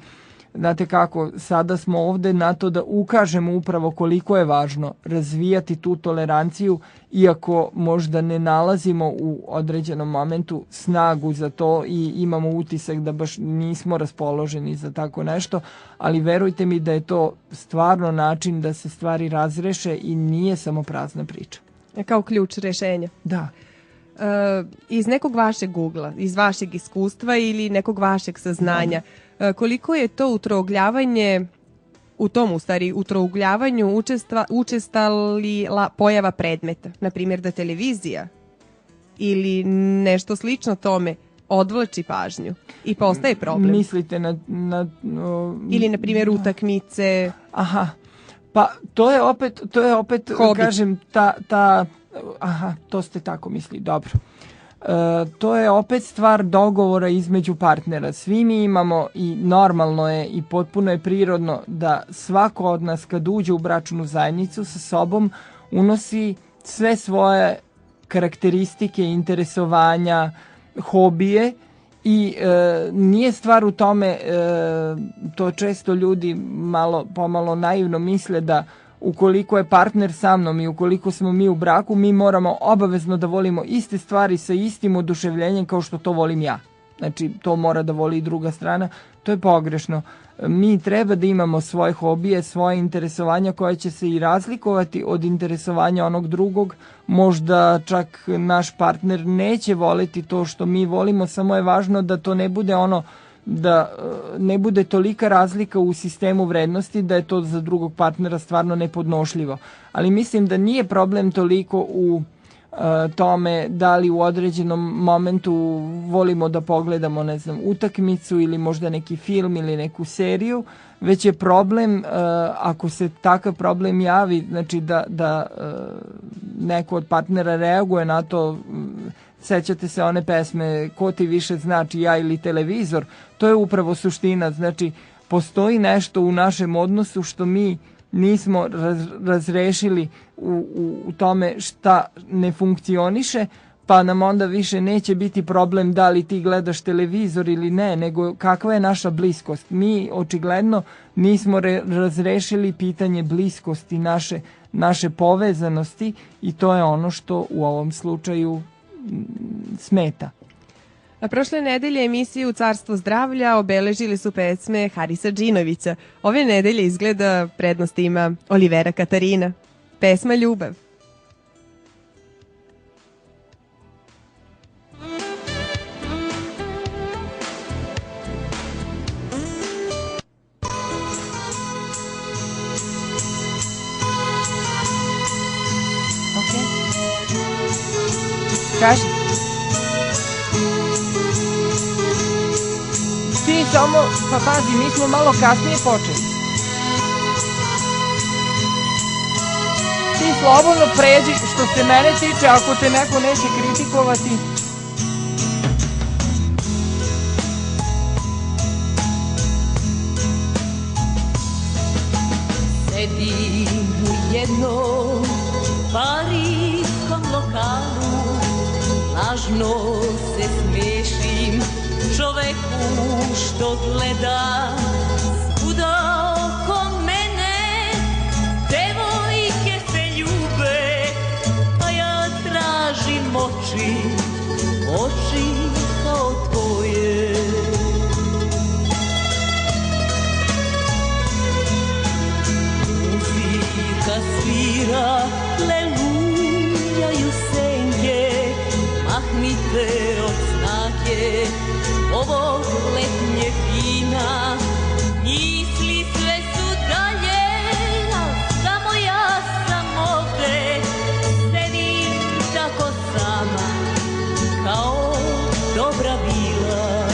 Speaker 2: znate kako, sada smo ovde na to da ukažemo upravo koliko je važno razvijati tu toleranciju, iako možda ne nalazimo u određenom momentu snagu za to i imamo utisak da baš nismo raspoloženi za tako nešto, ali verujte mi da je to stvarno način da se stvari razreše i nije samo prazna priča.
Speaker 1: Kao ključ rešenja.
Speaker 2: Da.
Speaker 1: Iz nekog vašeg ugla, iz vašeg iskustva ili nekog vašeg saznanja, koliko je to u trougljavanju učestali pojava predmeta, na primjer da televizija ili nešto slično tome odvlači pažnju i postaje problem?
Speaker 2: Mislite
Speaker 1: ili na primjer utakmice?
Speaker 2: Aha, pa to je opet
Speaker 1: hobi.
Speaker 2: Kažem, to ste tako misli, dobro. To je opet stvar dogovora između partnera. Svi mi imamo i normalno je i potpuno je prirodno da svako od nas kad uđe u bračnu zajednicu sa sobom unosi sve svoje karakteristike, interesovanja, hobije i nije stvar u tome, to često ljudi pomalo naivno misle da ukoliko je partner sa mnom i ukoliko smo mi u braku, mi moramo obavezno da volimo iste stvari sa istim oduševljenjem kao što to volim ja. Znači, to mora da voli i druga strana. To je pogrešno. Mi treba da imamo svoje hobije, svoje interesovanja koje će se i razlikovati od interesovanja onog drugog. Možda čak naš partner neće voliti to što mi volimo, samo je važno da to ne bude da ne bude tolika razlika u sistemu vrednosti da je to za drugog partnera stvarno nepodnošljivo. Ali mislim da nije problem toliko u tome da li u određenom momentu volimo da pogledamo, ne znam, utakmicu ili možda neki film ili neku seriju, već je problem, ako se takav problem javi, znači da neko od partnera reaguje na to. Sećate se one pesme Ko ti više znači, ja ili televizor? To je upravo suština. Znači, postoji nešto u našem odnosu što mi nismo razrešili u tome šta ne funkcioniše, pa nam onda više neće biti problem da li ti gledaš televizor ili ne, nego kakva je naša bliskost. Mi očigledno nismo razrešili pitanje bliskosti, naše povezanosti, i to je ono što u ovom slučaju smeta.
Speaker 1: A prošle nedelje emisiju Carstvo zdravlja obeležili su pesme Harisa Džinovića. Ove nedelje izgleda prednost ima Olivera Katarina. Pesma Ljubav.
Speaker 2: Kaži. Ti samo, pa pazi, mi smo malo kasnije počeli. Ti slobodno pređi, što se mene tiče, ako te neko neće kritikovati.
Speaker 5: Sedim u jednom parijskom lokalu, lažno se smešim čoveku što gleda svuda oko mene. Devojke se ljube, a ja tražim oči, oči kao tvoje. Muzika svira, lelujaju senke, mahnite od snage ovog letnjeg vina. Misli sve su dalje, a samo ja sam ovde. Sedim tako sama, kao dobra vila.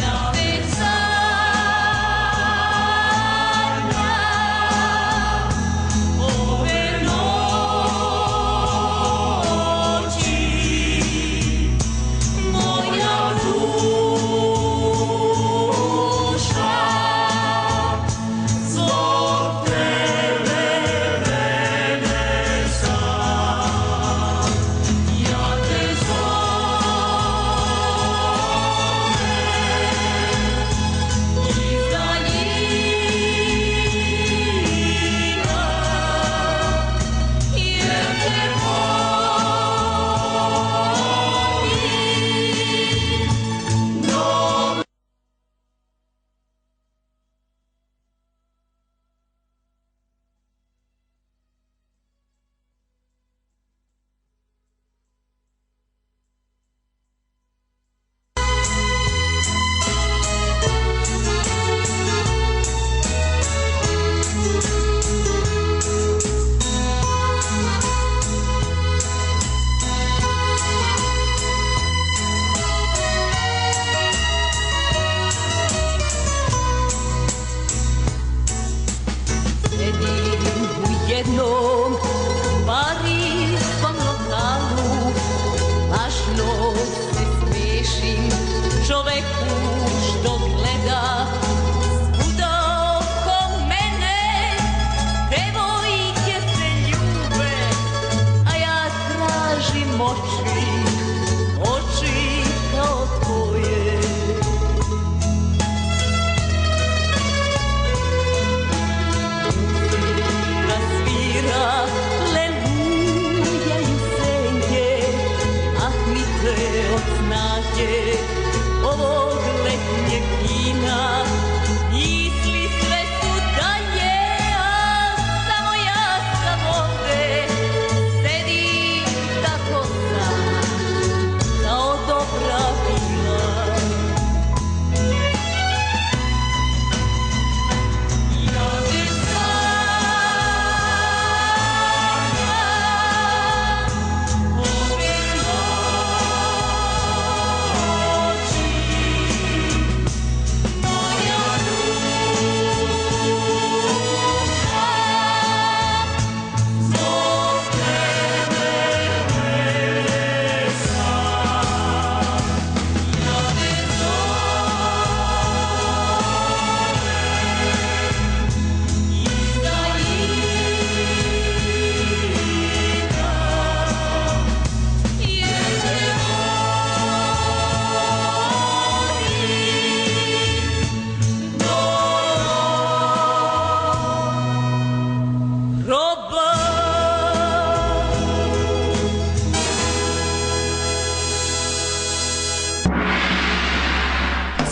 Speaker 5: Ja te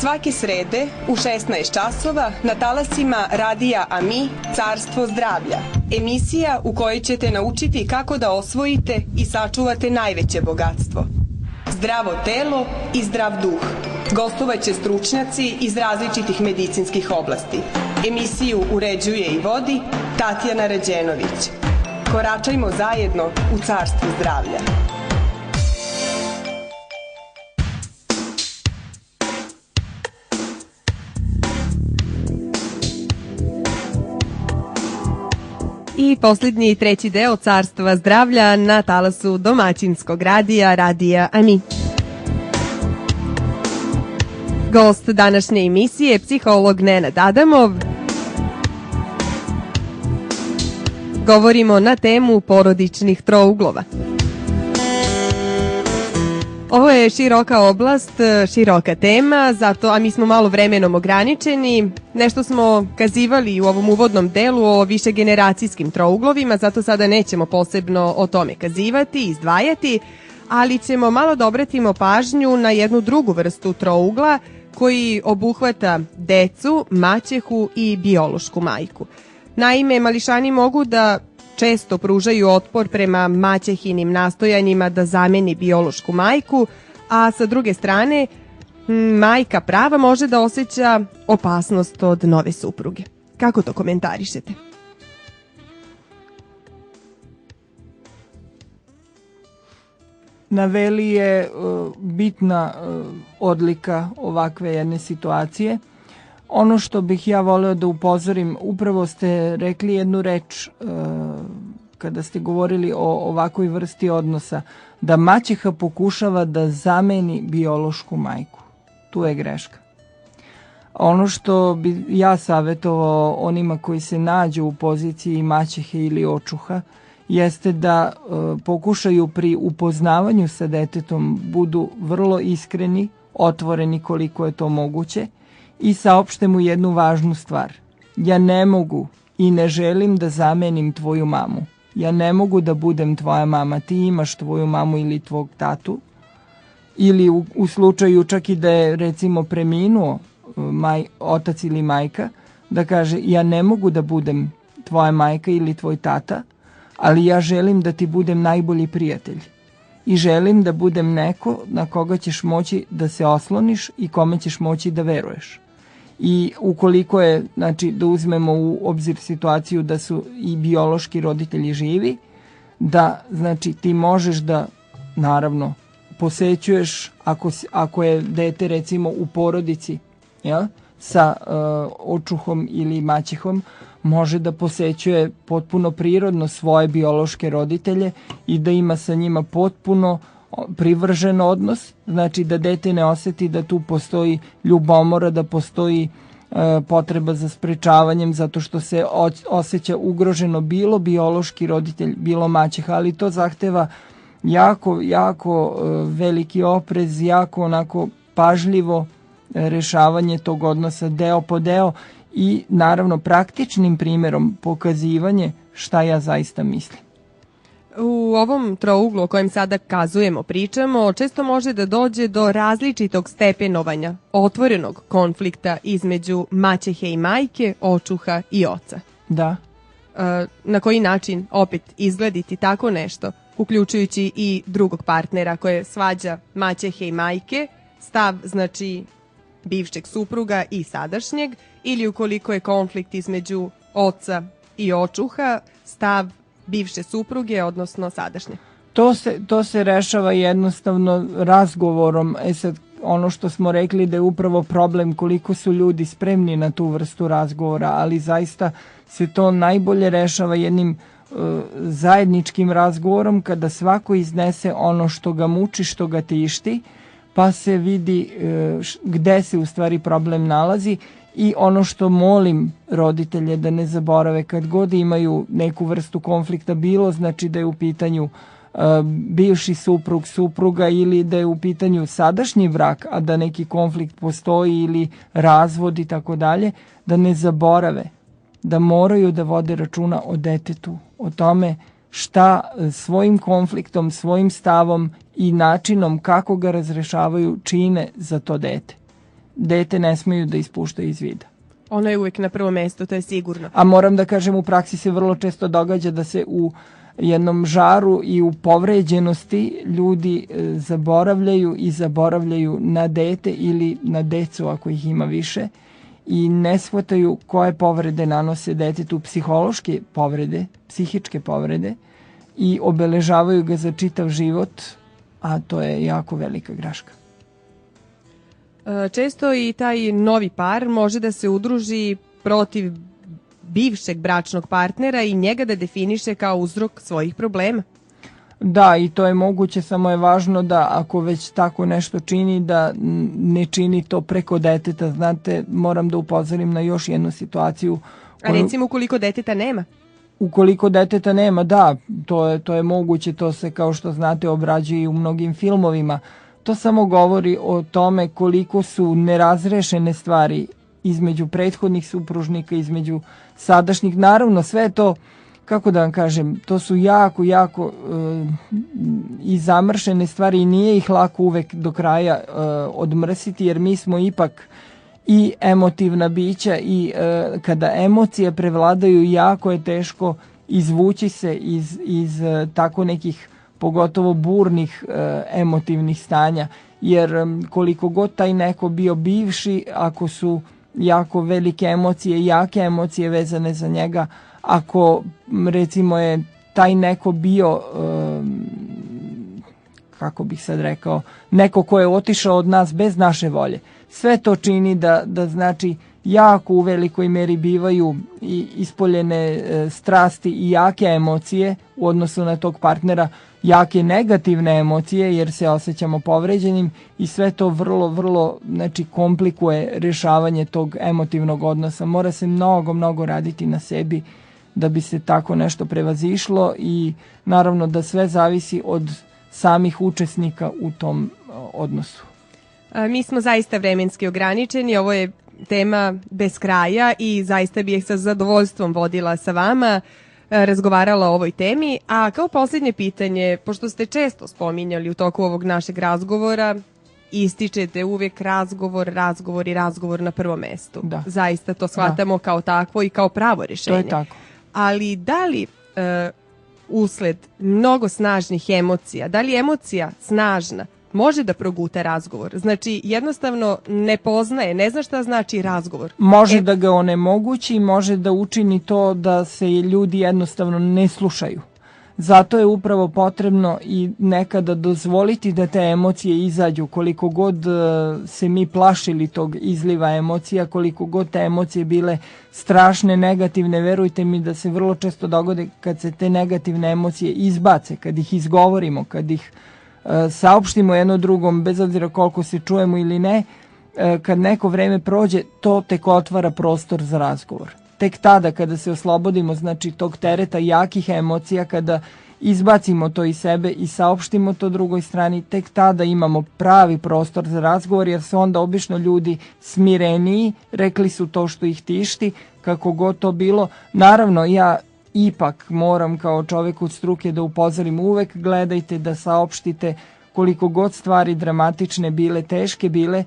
Speaker 4: Svake srede u 16 časova na talasima radija AMI Carstvo zdravlja. Emisija u kojoj ćete naučiti kako da osvojite i sačuvate najveće bogatstvo. Zdravo telo i zdrav duh. Gostovaće stručnjaci iz različitih medicinskih oblasti. Emisiju uređuje i vodi Tatjana Rađenović. Koračajmo zajedno u carstvu zdravlja.
Speaker 1: I posljednji treći deo Carstva zdravlja na talasu domaćinskog radija, radija AMI. Gost današnje emisije je psiholog Nenad Adamov. Govorimo na temu porodičnih trouglova. Ovo je široka oblast, široka tema, a mi smo malo vremenom ograničeni. Nešto smo kazivali u ovom uvodnom delu o višegeneracijskim trouglovima, zato sada nećemo posebno o tome kazivati, izdvajati, ali ćemo malo da obratimo pažnju na jednu drugu vrstu trougla koji obuhvata decu, maćehu i biološku majku. Naime, mališani mogu da često pružaju otpor prema maćehinim nastojanjima da zameni biološku majku, a sa druge strane, majka prava može da osjeća opasnost od nove supruge. Kako to komentarišete?
Speaker 2: Naveli je bitna odlika ovakve jedne situacije. Ono što bih ja voleo da upozorim, upravo ste rekli jednu reč kada ste govorili o ovakvoj vrsti odnosa, da maćeha pokušava da zameni biološku majku. Tu je greška. Ono što bi ja savjetovao onima koji se nađu u poziciji maćehe ili očuha, jeste da pokušaju pri upoznavanju sa detetom budu vrlo iskreni, otvoreni koliko je to moguće i saopšte mu jednu važnu stvar. Ja ne mogu i ne želim da zamenim tvoju mamu. Ja ne mogu da budem tvoja mama, ti imaš tvoju mamu ili tvog tatu. Ili u slučaju čak i da je recimo preminuo otac ili majka, da kaže ja ne mogu da budem tvoja majka ili tvoj tata, ali ja želim da ti budem najbolji prijatelj. I želim da budem neko na koga ćeš moći da se osloniš i kome ćeš moći da veruješ. I ukoliko je, znači, da uzmemo u obzir situaciju da su i biološki roditelji živi, da, znači, ti možeš da, naravno, posećuješ, ako je dete, recimo, u porodici, ja, sa očuhom ili maćehom, može da posećuje potpuno prirodno svoje biološke roditelje i da ima sa njima potpuno privržen odnos, znači da dete ne osjeti da tu postoji ljubomora, da postoji potreba za sprečavanjem zato što se osjeća ugroženo bilo biološki roditelj, bilo maćeha, ali to zahteva jako veliki oprez, jako onako pažljivo rešavanje tog odnosa deo po deo i naravno praktičnim primjerom pokazivanje šta ja zaista mislim.
Speaker 1: U ovom trouglu o kojem sada kazujemo, pričamo, često može da dođe do različitog stepenovanja otvorenog konflikta između maćehe i majke, očuha i oca.
Speaker 2: Da.
Speaker 1: Na koji način opet izglediti tako nešto, uključujući i drugog partnera koje svađa maćehe i majke, stav znači bivšeg supruga i sadašnjeg, ili ukoliko je konflikt između oca i očuha, stav bivše supruge, odnosno sadašnje.
Speaker 2: To se rešava jednostavno razgovorom. Sad, ono što smo rekli da je upravo problem koliko su ljudi spremni na tu vrstu razgovora, ali zaista se to najbolje rešava jednim zajedničkim razgovorom kada svako iznese ono što ga muči, što ga tišti, pa se vidi gde se u stvari problem nalazi. I ono što molim roditelje da ne zaborave kad god imaju neku vrstu konflikta, bilo znači da je u pitanju bivši suprug, supruga ili da je u pitanju sadašnji brak, a da neki konflikt postoji ili razvod i tako dalje, da ne zaborave da moraju da vode računa o detetu, o tome šta svojim konfliktom, svojim stavom i načinom kako ga razrešavaju čine za to dete. dete ne smeju da ispuštaju iz vida.
Speaker 1: Ono je uvijek na prvo mesto, to je sigurno.
Speaker 2: A moram da kažem, u praksi se vrlo često događa da se u jednom žaru i u povređenosti ljudi zaboravljaju na dete ili na decu ako ih ima više i ne shvataju koje povrede nanose detetu, psihološke povrede, psihičke povrede i obeležavaju ga za čitav život, a to je jako velika greška.
Speaker 1: Često i taj novi par može da se udruži protiv bivšeg bračnog partnera i njega da definiše kao uzrok svojih problema.
Speaker 2: Da, i to je moguće, samo je važno da ako već tako nešto čini, da ne čini to preko deteta. Znate, moram da upozorim na još jednu situaciju.
Speaker 1: A recimo ukoliko deteta nema?
Speaker 2: Ukoliko deteta nema, da, to je moguće, to se kao što znate obrađuje i u mnogim filmovima. To samo govori o tome koliko su nerazrešene stvari između prethodnih supružnika, između sadašnjih. Naravno, sve to, kako da vam kažem, to su jako i zamršene stvari i nije ih lako uvek do kraja odmrsiti, jer mi smo ipak i emotivna bića i kada emocije prevladaju jako je teško izvući se iz tako nekih pogotovo burnih emotivnih stanja, jer koliko god taj neko bio bivši, ako su jako velike emocije, jake emocije vezane za njega, ako recimo je taj neko bio, kako bih sad rekao, neko ko je otišao od nas bez naše volje, sve to čini da znači jako u velikoj meri bivaju i ispoljene strasti i jake emocije u odnosu na tog partnera, jake negativne emocije jer se osjećamo povređenim i sve to vrlo znači komplikuje rješavanje tog emotivnog odnosa. Mora se mnogo raditi na sebi da bi se tako nešto prevazišlo i naravno da sve zavisi od samih učesnika u tom odnosu.
Speaker 1: Mi smo zaista vremenski ograničeni, ovo je tema bez kraja i zaista bih sa zadovoljstvom vodila sa vama, razgovarala o ovoj temi, a kao posljednje pitanje, pošto ste često spominjali u toku ovog našeg razgovora, ističete uvijek razgovor na prvom mestu.
Speaker 2: Da.
Speaker 1: Zaista to shvatamo kao takvo i kao pravo rješenje.
Speaker 2: To je tako.
Speaker 1: Ali da li usled mnogo snažnih emocija, da li emocija snažna može da proguta razgovor? Znači, jednostavno ne poznaje, ne zna šta znači razgovor.
Speaker 2: Može da ga onemogući, može da učini to da se ljudi jednostavno ne slušaju. Zato je upravo potrebno i nekada dozvoliti da te emocije izađu. Koliko god se mi plašili tog izliva emocija, koliko god te emocije bile strašne, negativne, verujte mi da se vrlo često dogode kad se te negativne emocije izbace, kad ih izgovorimo, kad ih saopštimo jedno drugom, bez obzira koliko se čujemo ili ne, kad neko vreme prođe, to tek otvara prostor za razgovor. Tek tada kada se oslobodimo, znači tog tereta jakih emocija, kada izbacimo to iz sebe i saopštimo to drugoj strani, tek tada imamo pravi prostor za razgovor, jer su onda obično ljudi smireniji, rekli su to što ih tišti, kako god to bilo. Naravno, ja ipak moram kao čovjek od struke da upozorim, uvek gledajte da saopštite koliko god stvari dramatične bile, teške bile,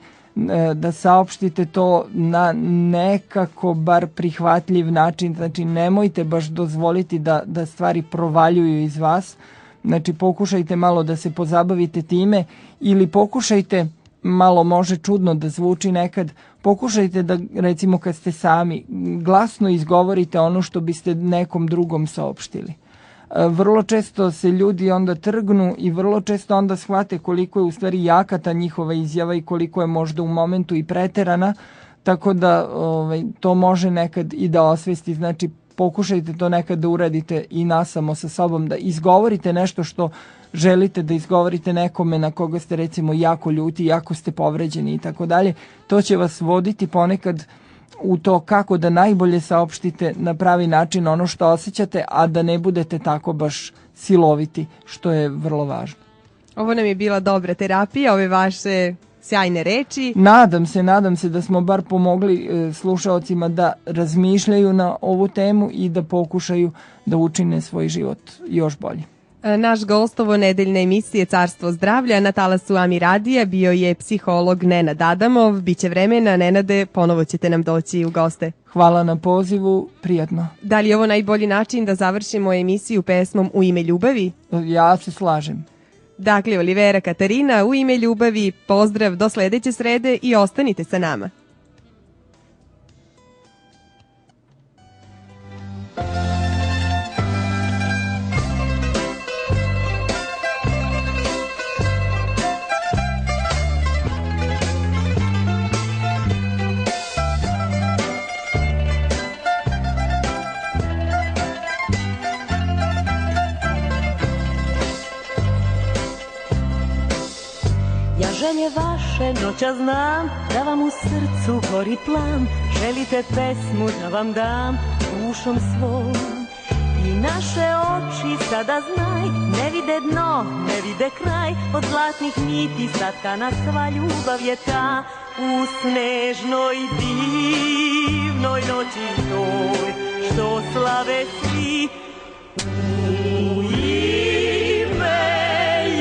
Speaker 2: da saopštite to na nekako bar prihvatljiv način, znači nemojte baš dozvoliti da stvari provaljuju iz vas, znači pokušajte malo da se pozabavite time ili pokušajte, malo može čudno da zvuči nekad, pokušajte da recimo kad ste sami glasno izgovorite ono što biste nekom drugom saopštili. Vrlo često se ljudi onda trgnu i vrlo često onda shvate koliko je u stvari jaka ta njihova izjava i koliko je možda u momentu i preterana, tako da to može nekad i da osvesti. Znači pokušajte to nekad da uradite i nasamo sa sobom, da izgovorite nešto što želite da izgovorite nekome na koga ste recimo jako ljuti, jako ste povređeni i tako dalje. To će vas voditi ponekad u to kako da najbolje saopštite na pravi način ono što osjećate, a da ne budete tako baš siloviti, što je vrlo važno.
Speaker 1: Ovo nam je bila dobra terapija, ove vaše sjajne reči.
Speaker 2: Nadam se da smo bar pomogli slušaocima da razmišljaju na ovu temu i da pokušaju da učine svoj život još bolji.
Speaker 1: Naš gost ovo nedeljne emisije Carstvo zdravlja na talasu Ami radija bio je psiholog Nenad Adamov. Biće vremena, Nenade, ponovo ćete nam doći u goste.
Speaker 2: Hvala na pozivu, prijatno.
Speaker 1: Da li je ovo najbolji način da završimo emisiju pesmom U ime ljubavi?
Speaker 2: Ja se slažem.
Speaker 1: Dakle, Olivera Katarina, U ime ljubavi, pozdrav do sledeće srede i ostanite sa nama.
Speaker 5: Želje vaše noća znam, da vam u srcu gori plan. Želite pesmu da vam dam dušom svom. I naše oči sada znaj, ne vide dno, ne vide kraj. Od zlatnih niti satkana sva ljubav je ta. U snežnoj divnoj noći toj, što slave svi. U ime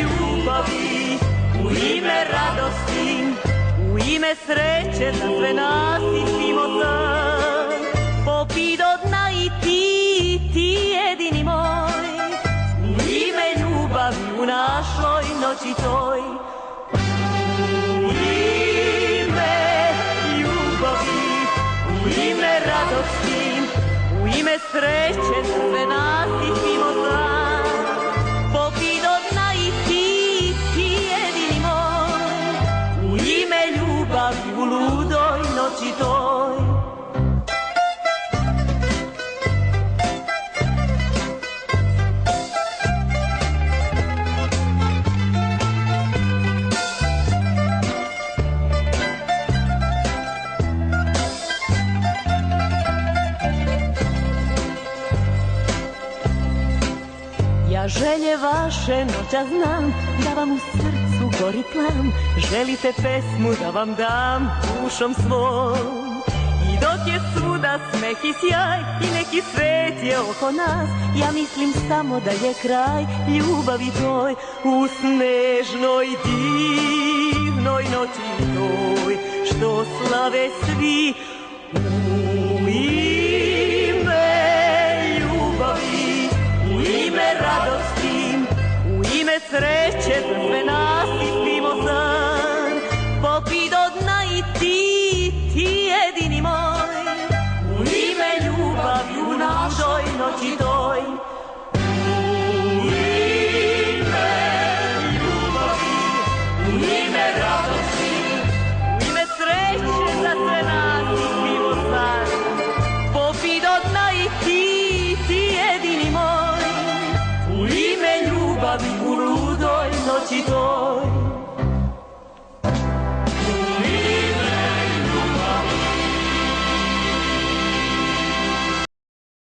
Speaker 5: ljubavi, u ime radosti, u ime sreće za sve nas ispimo san. Popi do dna i ti jedini moj. U ime ljubavi u našoj noći toj. U ime ljubavi, u ime radosti, u ime sreće za sve nas ispimo san. Popi do dna i ti jedini moj. U ime ljubavi u ludoj noći toj. Ja želje vaše noća znam, da vam u srcu gori plan. Želite pesmu da vam dam dušom svom. I dok je svuda smeh i sjaj i neki svet je oko nas, ja mislim samo da je kraj ljubavi toj. U snežnoj divnoj noći toj, što slave svi.